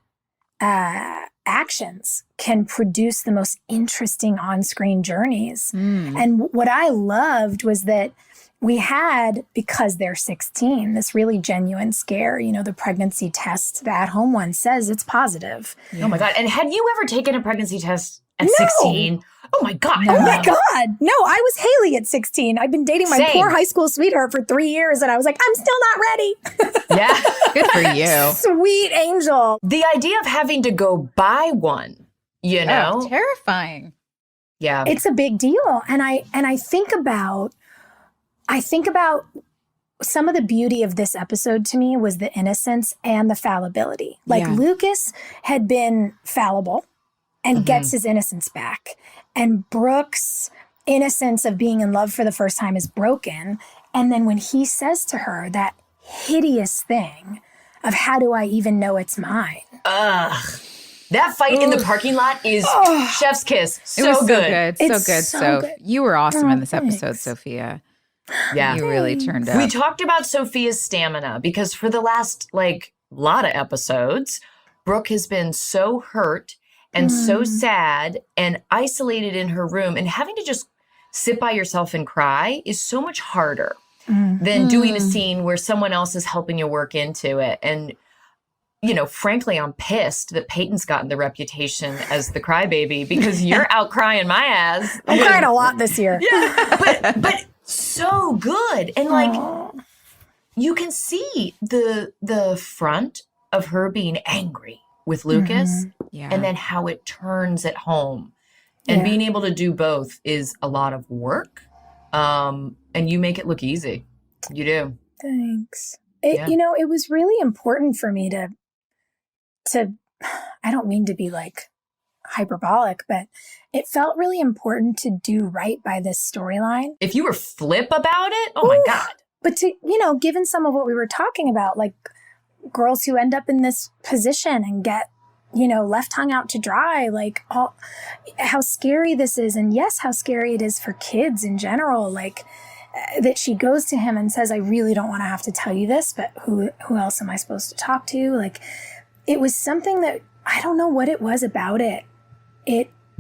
actions can produce the most interesting on-screen journeys. And what I loved was that we had, because they're 16, this really genuine scare. The pregnancy test, the at-home one, says it's positive. Oh, my God. And had you ever taken a pregnancy test at No. 16? Oh, my God. Oh my God. No, I was Haley at 16. I'd been dating my Same. poor high school sweetheart for 3 years. And I was like, I'm still not ready. Yeah. Good for you. Sweet angel. The idea of having to go buy one, Oh, terrifying. Yeah. It's a big deal. And I think about some of the beauty of this episode to me was the innocence and the fallibility. Like Yeah. Lucas had been fallible and gets his innocence back. And Brooke's innocence of being in love for the first time is broken. And then when he says to her that hideous thing of how do I even know it's mine? Ugh. That fight in the parking lot is chef's kiss. It was So good. It's so good. so good. You were awesome in this thanks. episode, Sophia. Yeah. You really turned We up. talked about Sophia's stamina because for the last lot of episodes, Brooke has been so hurt and so sad and isolated in her room, and having to just sit by yourself and cry is so much harder than doing a scene where someone else is helping you work into it. And frankly, I'm pissed that Peyton's gotten the reputation as the crybaby because you're out crying my ass. I'm crying a lot this year. Yeah, but so good. And you can see the front of her being angry with Lucas Yeah. and then how it turns at home. And being able to do both is a lot of work. And you make it look easy. You do. Thanks. Yeah. It was really important for me to, I don't mean to be like hyperbolic, but it felt really important to do right by this storyline. If you were flip about it, oh my God. But to, given some of what we were talking about, like girls who end up in this position and get, left hung out to dry, like how scary this is. And yes, how scary it is for kids in general, like that she goes to him and says, I really don't want to have to tell you this, but who else am I supposed to talk to? Like, it was something that, I don't know what it was about it.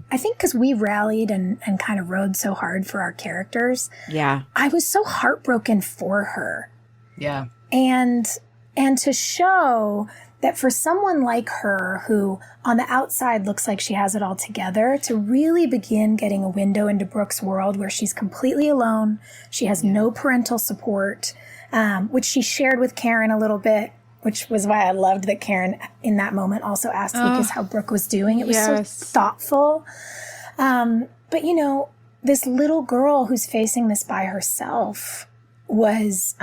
I think because we rallied and kind of rode so hard for our characters. Yeah. I was so heartbroken for her. Yeah. And to show that for someone like her, who on the outside looks like she has it all together, to really begin getting a window into Brooke's world where she's completely alone. She has no parental support, which she shared with Karen a little bit, which was why I loved that Karen in that moment also asked Lucas how Brooke was doing. It was so thoughtful. But this little girl who's facing this by herself was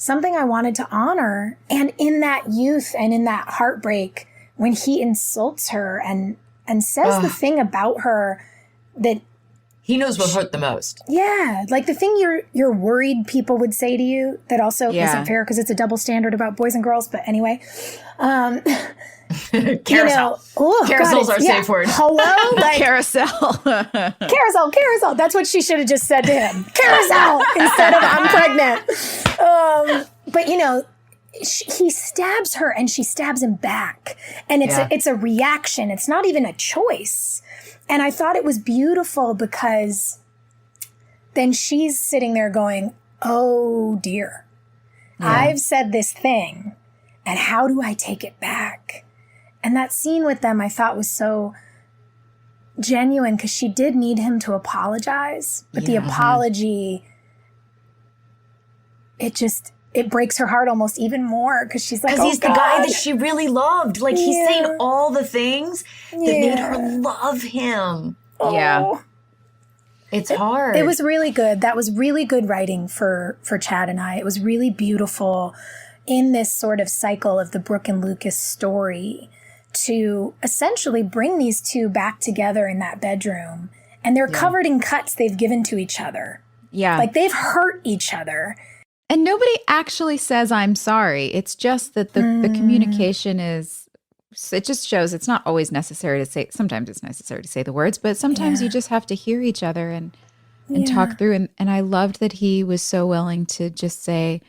something I wanted to honor. And in that youth and in that heartbreak, when he insults her and says the thing about her that he knows what hurt the most. Yeah. Like the thing you're worried people would say to you that also isn't fair because it's a double standard about boys and girls. But anyway, carousel. Carousel's our safe word. Hello? Like, Carousel. Carousel. That's what she should have just said to him. Carousel instead of I'm pregnant. But he stabs her and she stabs him back. And it's a reaction. It's not even a choice. And I thought it was beautiful because then she's sitting there going, oh dear, I've said this thing and how do I take it back? And that scene with them I thought was so genuine because she did need him to apologize. But the apology, it breaks her heart almost even more because she's like, he's the guy that she really loved. Like he's saying all the things that made her love him. Oh. Yeah. It's hard. It was really good. That was really good writing for Chad and I. It was really beautiful in this sort of cycle of the Brooke and Lucas story to essentially bring these two back together in that bedroom. And they're covered in cuts they've given to each other. Yeah. Like they've hurt each other. And nobody actually says, I'm sorry. It's just that the communication is, it just shows it's not always necessary to say, sometimes it's necessary to say the words, but sometimes you just have to hear each other and talk through. And I loved that he was so willing to just say,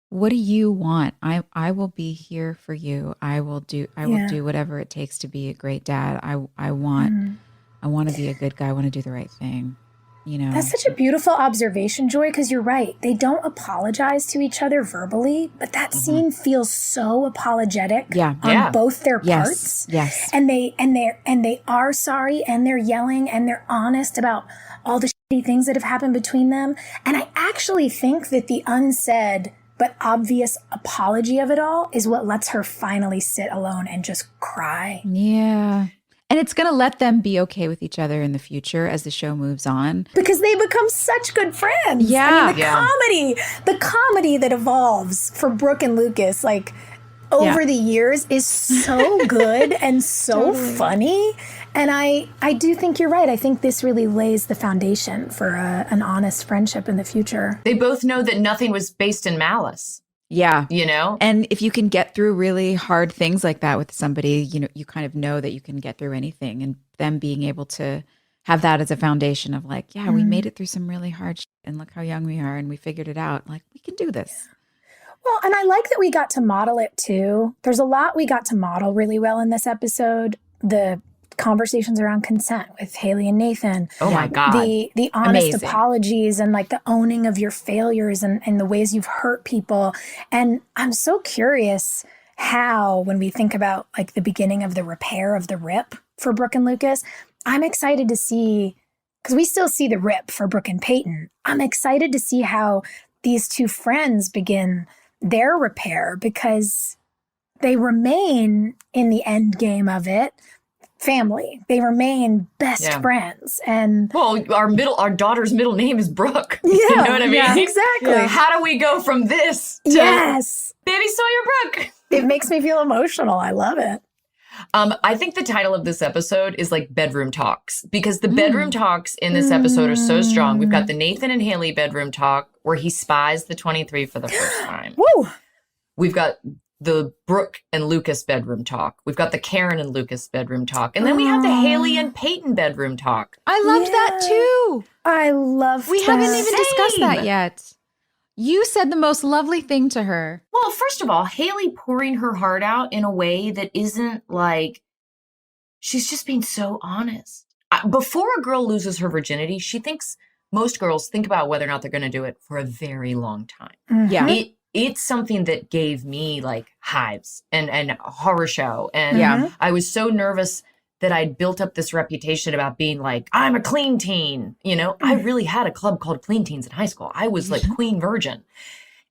what do you want? I will be here for you. I will do whatever it takes to be a great dad. I want to be a good guy. I want to do the right thing. That's such a beautiful observation, Joy, because you're right. They don't apologize to each other verbally, but that scene feels so apologetic on both their parts. Yes. And they are sorry and they're yelling and they're honest about all the shitty things that have happened between them. And I actually think that the unsaid but obvious apology of it all is what lets her finally sit alone and just cry. Yeah. And it's going to let them be okay with each other in the future as the show moves on. Because they become such good friends. Yeah. I mean, the comedy that evolves for Brooke and Lucas, like, over the years is so good and so funny. And I do think you're right. I think this really lays the foundation for an honest friendship in the future. They both know that nothing was based in malice. Yeah. And if you can get through really hard things like that with somebody, you kind of know that you can get through anything. And them being able to have that as a foundation of like, we made it through some really hard shit and look how young we are and we figured it out. Like, we can do this. Well, and I like that we got to model it too. There's a lot we got to model really well in this episode. The conversations around consent with Haley and Nathan. Oh my God. The honest apologies and like the owning of your failures and the ways you've hurt people. And I'm so curious how, when we think about like the beginning of the repair of the rip for Brooke and Lucas, I'm excited to see, because we still see the rip for Brooke and Peyton. I'm excited to see how these two friends begin their repair because they remain in the end game of it family. They remain best friends. And well, our daughter's middle name is Brooke. Yeah, you know what I mean? Yeah, exactly. Yeah. How do we go from this to Baby Sawyer Brooke? It makes me feel emotional. I love it. I think the title of this episode is like bedroom talks, because the bedroom talks in this episode are so strong. We've got the Nathan and Haley bedroom talk where he spies the 23 for the first time. Woo! We've got the Brooke and Lucas bedroom talk. We've got the Karen and Lucas bedroom talk. And then we have the Haley and Peyton bedroom talk. I loved that too. I love We haven't even discussed that yet. You said the most lovely thing to her. Well, first of all, Haley pouring her heart out in a way that isn't like, she's just being so honest. Before a girl loses her virginity, most girls think about whether or not they're going to do it for a very long time. Mm-hmm. Yeah. It's something that gave me like hives and horror show. And I was so nervous that I'd built up this reputation about being like, I'm a clean teen. You know, I really had a club called Clean Teens in high school. I was like queen virgin.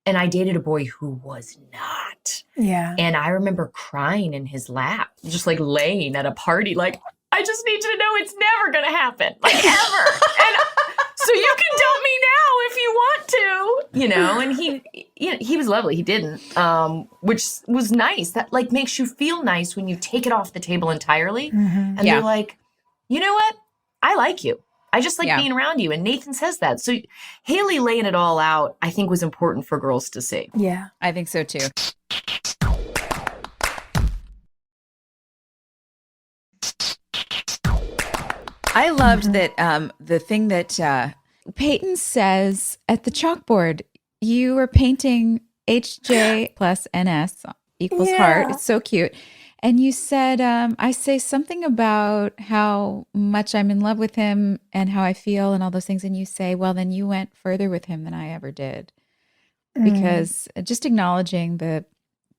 And I dated a boy who was not. Yeah. And I remember crying in his lap, just like laying at a party, like, I just need you to know it's never going to happen, like ever. And so you can dump me now if you want to, you know, and he was lovely. He didn't, which was nice. That like makes you feel nice when you take it off the table entirely. And they're like, you know what? I like you. I just like being around you. And Nathan says that. So Haley laying it all out, I think was important for girls to see. Yeah. I think so too. I loved that the thing that Peyton says at the chalkboard, you were painting HJ plus NS equals heart. It's so cute. And you said, I say something about how much I'm in love with him and how I feel and all those things. And you say, well, then you went further with him than I ever did. Because just acknowledging that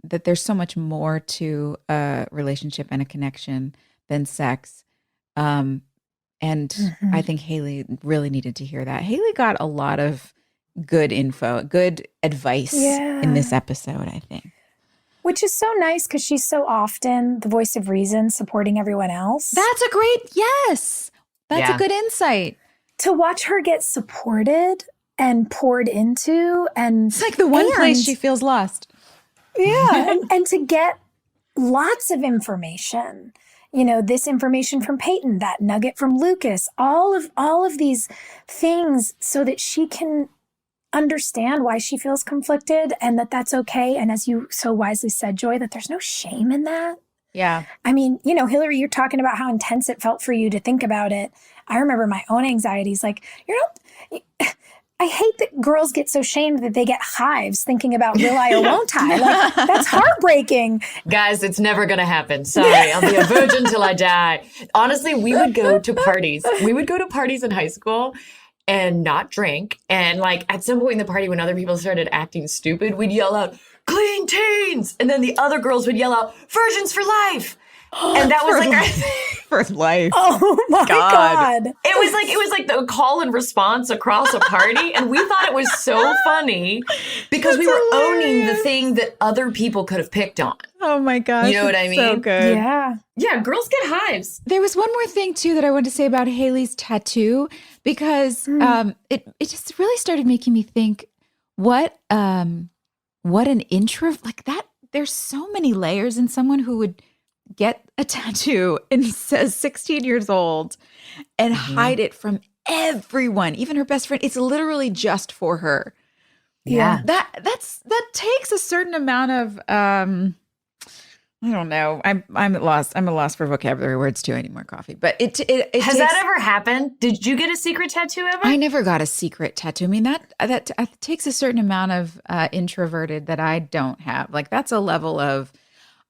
there's so much more to a relationship and a connection than sex. And I think Haley really needed to hear that. Haley got a lot of good info, good advice in this episode, I think. Which is so nice because she's so often the voice of reason supporting everyone else. That's a great, that's a good insight. To watch her get supported and poured into. And it's like the one place she feels lost. Yeah. and to get lots of information. You know, this information from Peyton, that nugget from Lucas, all of these things so that she can understand why she feels conflicted and that's okay. And as you so wisely said, Joy, that there's no shame in that. Yeah. I mean, you know, Hilarie, you're talking about how intense it felt for you to think about it. I remember my own anxieties, like, I hate that girls get so shamed that they get hives thinking about will I or won't I? Like, that's heartbreaking. Guys, it's never going to happen. Sorry, I'll be a virgin till I die. Honestly, we would go to parties. We would go to parties in high school and not drink. And like at some point in the party when other people started acting stupid, we'd yell out, clean teens. And then the other girls would yell out, virgins for life. And that was like for life. Oh my God. It was like the call and response across a party. And we thought it was so funny because we were owning the thing that other people could have picked on. Oh my gosh. You know what I mean? So good. Yeah. Yeah, girls get hives. There was one more thing too that I wanted to say about Haley's tattoo because it just really started making me think what an intro like that. There's so many layers in someone who would get a tattoo and says 16 years old and hide it from everyone, even her best friend. It's literally just for her. Yeah. That takes a certain amount of I don't know. I'm at loss. I'm at a loss for vocabulary words too. I need more coffee. But it has that ever happened? Did you get a secret tattoo ever? I never got a secret tattoo. I mean that takes a certain amount of introverted that I don't have. Like that's a level of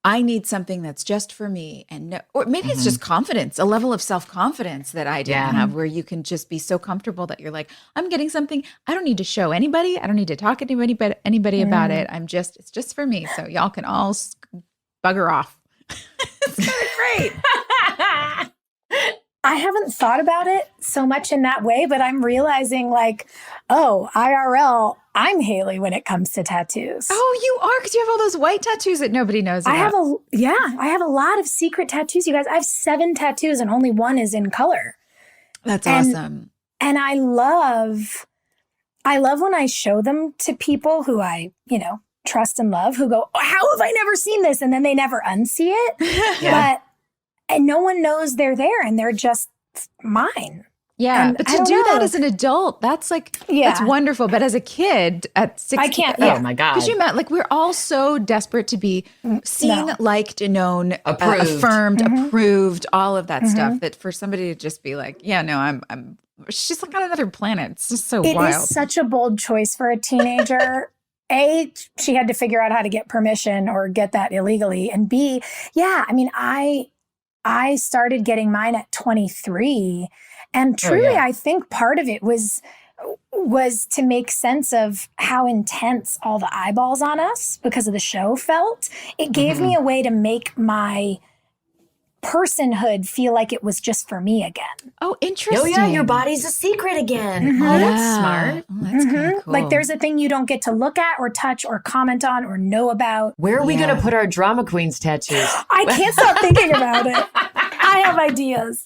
I need something that's just for me, and no, or maybe it's just confidence, a level of self-confidence that I didn't have, where you can just be so comfortable that you're like, I'm getting something. I don't need to show anybody. I don't need to talk to anybody about it. It's just for me. So y'all can all bugger off. It's kind of great. I haven't thought about it so much in that way, but I'm realizing like, oh, IRL, I'm Haley when it comes to tattoos. Oh, you are, because you have all those white tattoos that nobody knows about. I have a lot of secret tattoos, you guys. I have 7 tattoos and only 1 is in color. That's awesome. And I love when I show them to people who I, trust and love, who go, oh, how have I never seen this? And then they never unsee it. And no one knows they're there and they're just mine. Yeah, and but to do that as an adult, that's that's wonderful. But as a kid at 16, I can't. Oh my God. Because you meant we're all so desperate to be seen, liked, known, approved, affirmed, approved, all of that stuff. That for somebody to just be like, yeah, no, I'm. She's like on another planet. It's just so wild. It is such a bold choice for a teenager. A, she had to figure out how to get permission or get that illegally, and B, I started getting mine at 23. And truly, I think part of it was to make sense of how intense all the eyeballs on us because of the show felt. It gave me a way to make my personhood feel like it was just for me again. Oh, interesting. Oh, yeah, your body's a secret again. Oh, that's smart. Oh, that's kind of cool. Like there's a thing you don't get to look at or touch or comment on or know about. Where are we going to put our drama queens tattoos? I can't stop thinking about it. I have ideas.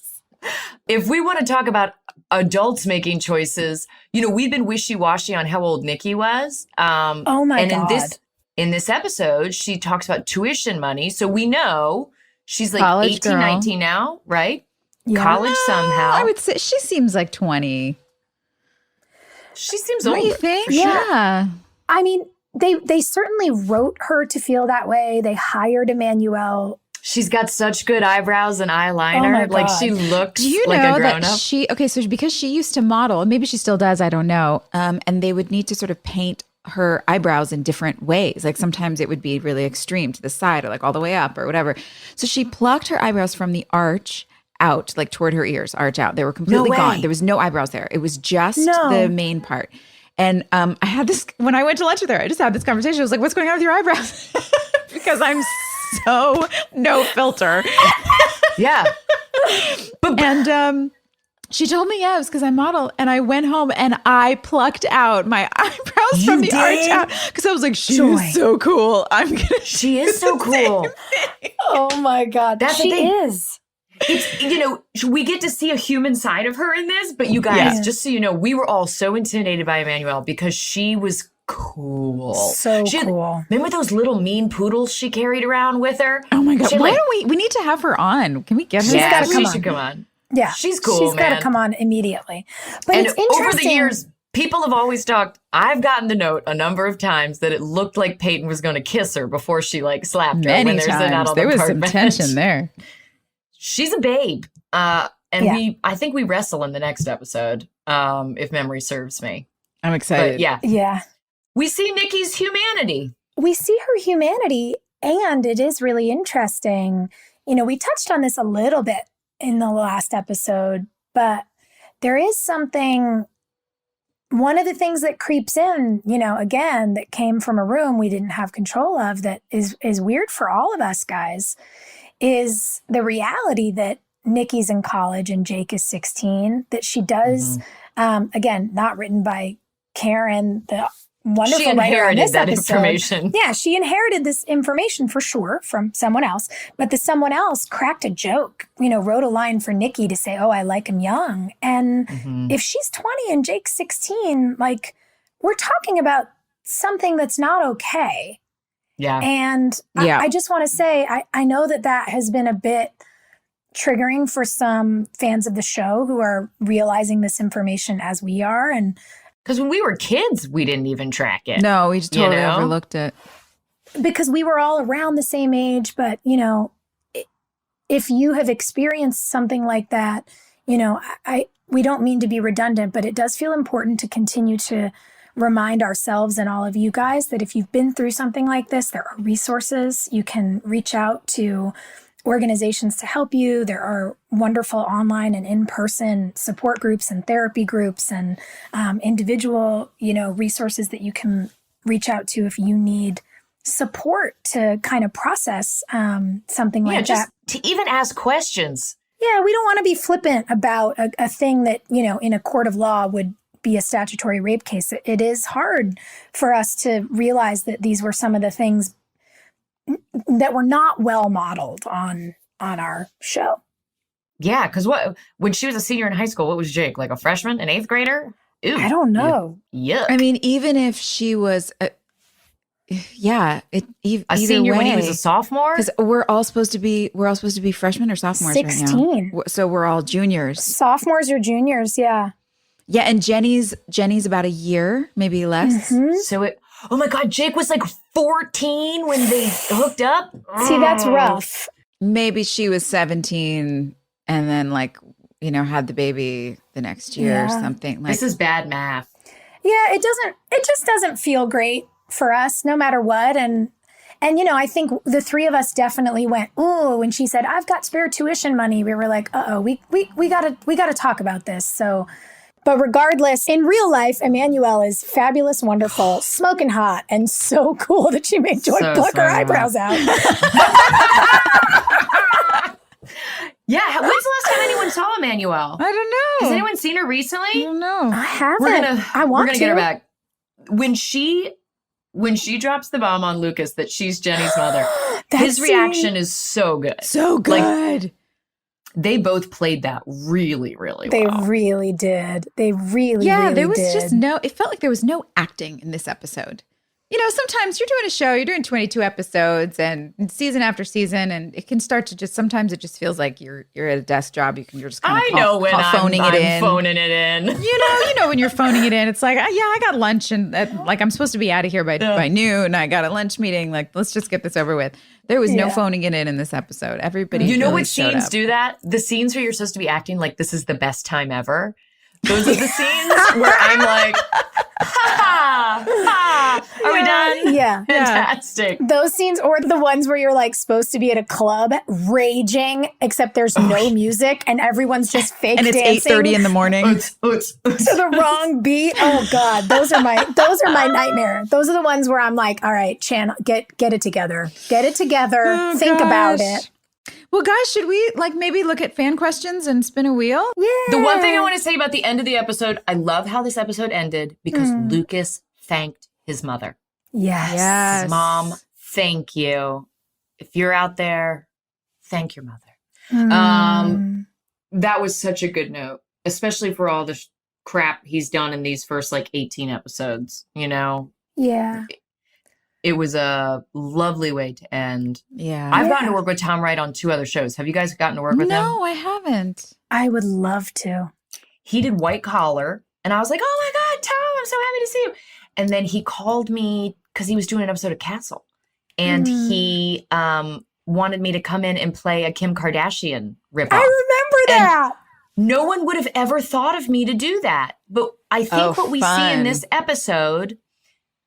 If we want to talk about adults making choices, we've been wishy-washy on how old Nikki was. Oh my God. And in this episode, she talks about tuition money. So we know she's like College 18, girl. 19 now, right? Yeah. College somehow. I would say she seems like 20. She seems What older. do you think? Yeah. I mean, they certainly wrote her to feel that way. They hired Emanuel. She's got such good eyebrows and eyeliner. Oh my Like God. she looks Do you like know a grown that up. so because she used to model, and maybe she still does, I don't know. And they would need to sort of paint her eyebrows in different ways. Like sometimes it would be really extreme to the side or like all the way up or whatever. So she plucked her eyebrows from the arch out, like toward her ears, arch out. They were completely gone. There was no eyebrows there. It was just the main part. And I had this, when I went to lunch with her, I just had this conversation. I was like, what's going on with your eyebrows? Because I'm so no filter. Yeah. And she told me, it was because I model. And I went home and I plucked out my eyebrows from the arch out. Because I was like, she is so cool. She is so cool. Oh my God. That's she the thing. is. It's, we get to see a human side of her in this, but you guys, just so you know, we were all so intimidated by Emanuel because she was cool. So cool. Remember those little mean poodles she carried around with her? Oh my God. Why don't we need to have her on? Can we get her? Yeah, gotta she come should come on. Yeah. She's cool, She's got man. to come on immediately. But And it's interesting. over the years, people have always talked. I've gotten the note a number of times that it looked like Peyton was going to kiss her before she slapped her. Many when they're sitting out times. on There the was park some bench. tension there. She's a babe. I think we wrestle in the next episode, if memory serves me. I'm excited. But Yeah. we see Nikki's humanity. We see her humanity, and it is really interesting. We touched on this a little bit in the last episode, but there is something, one of the things that creeps in, again, that came from a room we didn't have control of, that is weird for all of us guys, is the reality that Nikki's in college and Jake is 16, that she does, again, not written by Karen, the wonderful She writer on inherited this that episode. information. Yeah, she inherited this information for sure from someone else, but the someone else cracked a joke, wrote a line for Nikki to say, oh, I like him young. And if she's 20 and Jake's 16, we're talking about something that's not okay. Yeah. And I just want to say, I know that has been a bit triggering for some fans of the show who are realizing this information as we are. And because when we were kids, we didn't even track it. No, we just totally overlooked it. Because we were all around the same age. But, if you have experienced something like that, we don't mean to be redundant, but it does feel important to continue to remind ourselves and all of you guys that if you've been through something like this, there are resources. You can reach out to organizations to help you. There are wonderful online and in-person support groups and therapy groups and individual, resources that you can reach out to if you need support to kind of process something like just that. To even ask questions. Yeah, we don't want to be flippant about a thing that, in a court of law would be a statutory rape case. It is hard for us to realize that these were some of the things that were not well modeled on our show. Yeah, because when she was a senior in high school, what was Jake, like a freshman, an 8th grader? Ew. I don't know. Yeah. I mean, even if she was, a either senior way, when he was a sophomore? because we're all supposed to be freshmen or sophomores 16. right now. So we're all juniors. Sophomores or juniors, yeah. Yeah, and Jenny's about a year, maybe less. So oh my God, Jake was like 14 when they hooked up? See, that's rough. Maybe she was 17 and then had the baby the next year or something. This is bad math. Yeah, it just doesn't feel great for us no matter what. And I think the three of us definitely went, ooh, when she said, I've got spare tuition money, we were like, uh-oh, we gotta talk about this. So, but regardless, in real life, Emanuel is fabulous, wonderful, smoking hot, and so cool that she made Joy pluck her eyebrows out. Yeah, when's the last time anyone saw Emanuel? I don't know. Has anyone seen her recently? I don't know. I haven't. We're gonna get her back. When she drops the bomb on Lucas that she's Jenny's mother, his reaction is so good. So good. They both played that really, really well. They really did. They really, really there was did. just it felt like there was no acting in this episode. Sometimes you're doing a show, you're doing 22 episodes and season after season, and it can start to sometimes it just feels like you're at a desk job. You're just kind of phoning it in. Phoning it in. You know when you're phoning it in, it's like, I got lunch and I'm supposed to be out of here by noon. I got a lunch meeting. Like, let's just get this over with. There was no phoning it in this episode. Everybody, you know really what scenes do that? The scenes where you're supposed to be acting like this is the best time ever. Those are the scenes where I'm like, are we done? Yeah. Fantastic. Those scenes, or the ones where you're like supposed to be at a club raging, except there's no music and everyone's just fake and it's dancing. 8:30 in the morning. To the wrong beat. Oh God, those are my nightmare. Those are the ones where I'm like, all right, Chan, get it together. Get it together. Oh, Think about it. Well, guys, should we maybe look at fan questions and spin a wheel? Yeah. The one thing I want to say about the end of the episode, I love how this episode ended because Lucas thanked his mother. Yes. His mom, thank you. If you're out there, thank your mother. That was such a good note, especially for all the crap he's done in these first 18 episodes, Yeah. It was a lovely way to end. Yeah. I've gotten to work with Tom Wright on 2 other shows. Have you guys gotten to work with him? No, I haven't. I would love to. He did White Collar, and I was like, oh my God, Tom, I'm so happy to see you. And then he called me because he was doing an episode of Castle. And he wanted me to come in and play a Kim Kardashian ripoff. I remember that. No one would have ever thought of me to do that. But I think what we see in this episode,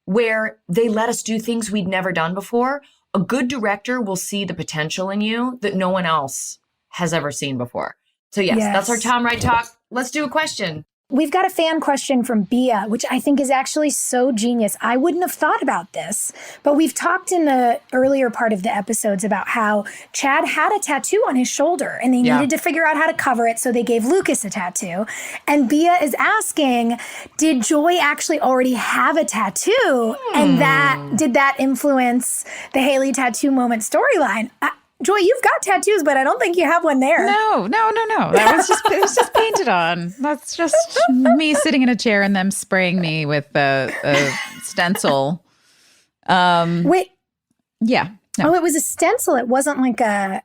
where they let us do things we'd never done before, a good director will see the potential in you that no one else has ever seen before. So yes, that's our Tom Wright talk. Let's do a question. We've got a fan question from Bia, which I think is actually so genius. I wouldn't have thought about this, but we've talked in the earlier part of the episodes about how Chad had a tattoo on his shoulder and they needed to figure out how to cover it, so they gave Lucas a tattoo. And Bia is asking, did Joy actually already have a tattoo? And did that influence the Haley tattoo moment storyline? Joy, you've got tattoos, but I don't think you have one there. No. That was it was just painted on. That's just me sitting in a chair and them spraying me with a stencil. Wait. Yeah. No. Oh, it was a stencil. It wasn't like a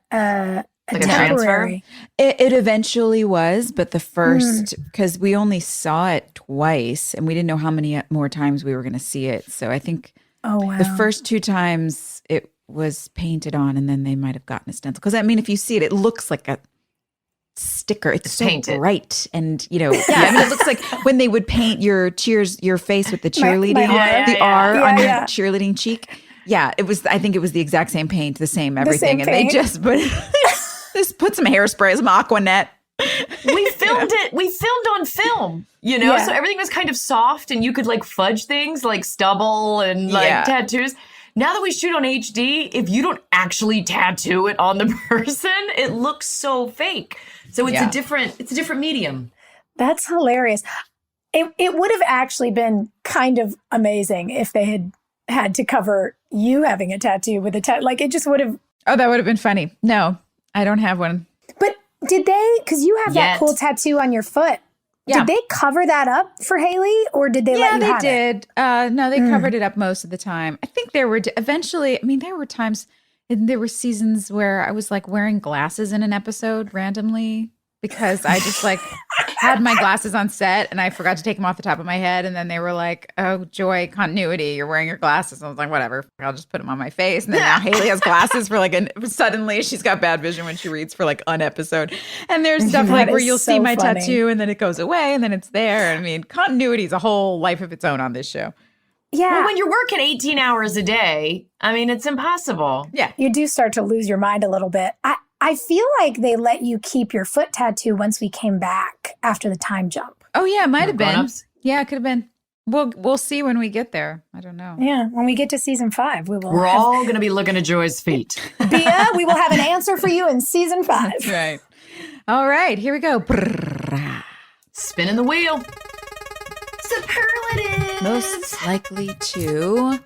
transfer? It eventually was, but the first, because we only saw it twice and we didn't know how many more times we were going to see it. So I think the first 2 times it was painted on, and then they might have gotten a stencil. Because I mean, if you see it, it looks like a sticker. It's so painted. bright, and I mean, it looks like when they would paint your face with the cheerleading, the R on your cheerleading cheek. Yeah, it was. I think it was the exact same paint, the same everything, and they just put some hairspray, some Aquanet. We filmed it. We filmed on film, so everything was kind of soft, and you could fudge things like stubble and tattoos. Now that we shoot on HD, if you don't actually tattoo it on the person, it looks so fake. So it's a different medium. That's hilarious. It would have actually been kind of amazing if they had to cover you having a tattoo with a tattoo. Like, it just would have. Oh, that would have been funny. No, I don't have one. But did they, because you have that cool tattoo on your foot. Yeah. Did they cover that up for Haley, or did they let you have it? Yeah, they did. No, they covered it up most of the time. I think there were eventually, I mean, there were times, and there were seasons where I was like wearing glasses in an episode randomly because I just like had my glasses on set and I forgot to take them off the top of my head. And then they were like, oh, Joy, continuity, you're wearing your glasses. And I was like, whatever, I'll just put them on my face. And then now Haley has glasses for like, suddenly she's got bad vision when she reads for like an episode. And there's stuff like where you'll see my tattoo and then it goes away and then it's there. I mean, continuity is a whole life of its own on this show. Yeah. Well, when you're working 18 hours a day, I mean, it's impossible. Yeah. You do start to lose your mind a little bit. I feel like they let you keep your foot tattoo once we came back after the time jump. Oh, yeah, it might have been. Grown-ups? Yeah, it could have been. We'll see when we get there. I don't know. Yeah, when we get to season 5, we will. We're all going to be looking at Joy's feet. Bia, we will have an answer for you in season 5. That's right. All right, here we go. Spinning the wheel. Superlative. Most likely to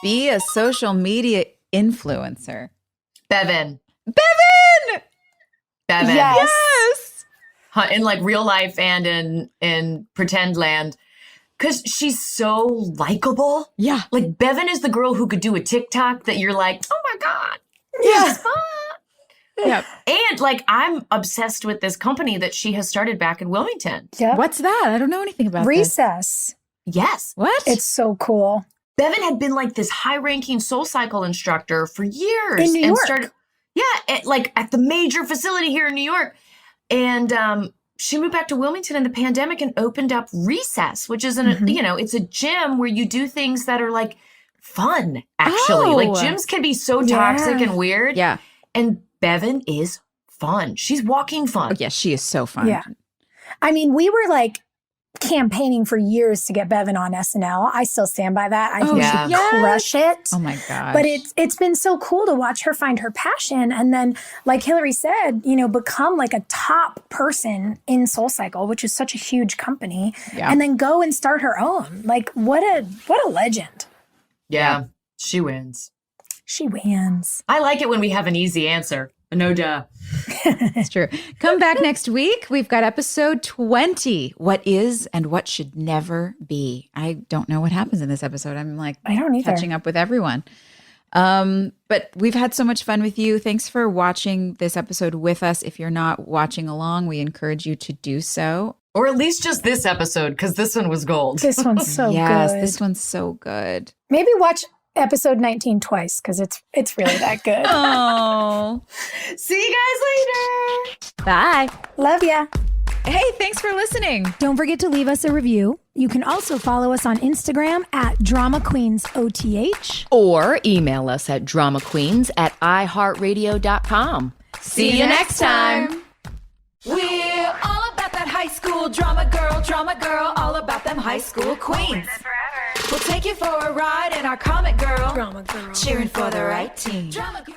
be a social media influencer. Bevan. Yes. In like real life and in pretend land. Because she's so likable. Yeah. Like Bevan is the girl who could do a TikTok that you're like, oh my God. Yeah. She's fun. Yep. And like I'm obsessed with this company that she has started back in Wilmington. Yep. What's that? I don't know anything about this. Recess. Yes. What? It's so cool. Bevan had been like this high-ranking Soul Cycle instructor for years. In New York. Started, like at the major facility here in New York. And she moved back to Wilmington in the pandemic and opened up Recess, which is it's a gym where you do things that are like fun, actually. Oh. Like gyms can be so toxic and weird. Yeah. And Bevan is fun. She's walking fun. Oh, yeah, she is so fun. Yeah. I mean, we were like campaigning for years to get Bevan on SNL. I still stand by that. I think yeah. she'd crush it. Oh my gosh. But it's been so cool to watch her find her passion and then, like Hilarie said, become like a top person in Soul Cycle, which is such a huge company, Yeah. and then go and start her own. Like what a legend. Yeah, she wins. She wins. I like it when we have an easy answer. No duh. It's true. Come back next week. We've got episode 20. What is and what should never be. I don't know what happens in this episode. I'm like I don't either. catching up with everyone. But we've had so much fun with you. Thanks for watching this episode with us. If you're not watching along, we encourage you to do so. Or at least just this episode, because this one was gold. This one's so Yes, good. this one's so good. Maybe watch episode 19 twice because it's really that good. Oh. See you guys later. Bye. Love ya. Hey, thanks for listening. Don't forget to leave us a review. You can also follow us on Instagram at DramaQueensOTH. Or email us at dramaqueens@iheartradio.com. See you next time. We're all about that high school drama girl, all about them high school queens. We'll take you for a ride in our comic girl, cheering for the right team. Drama queen.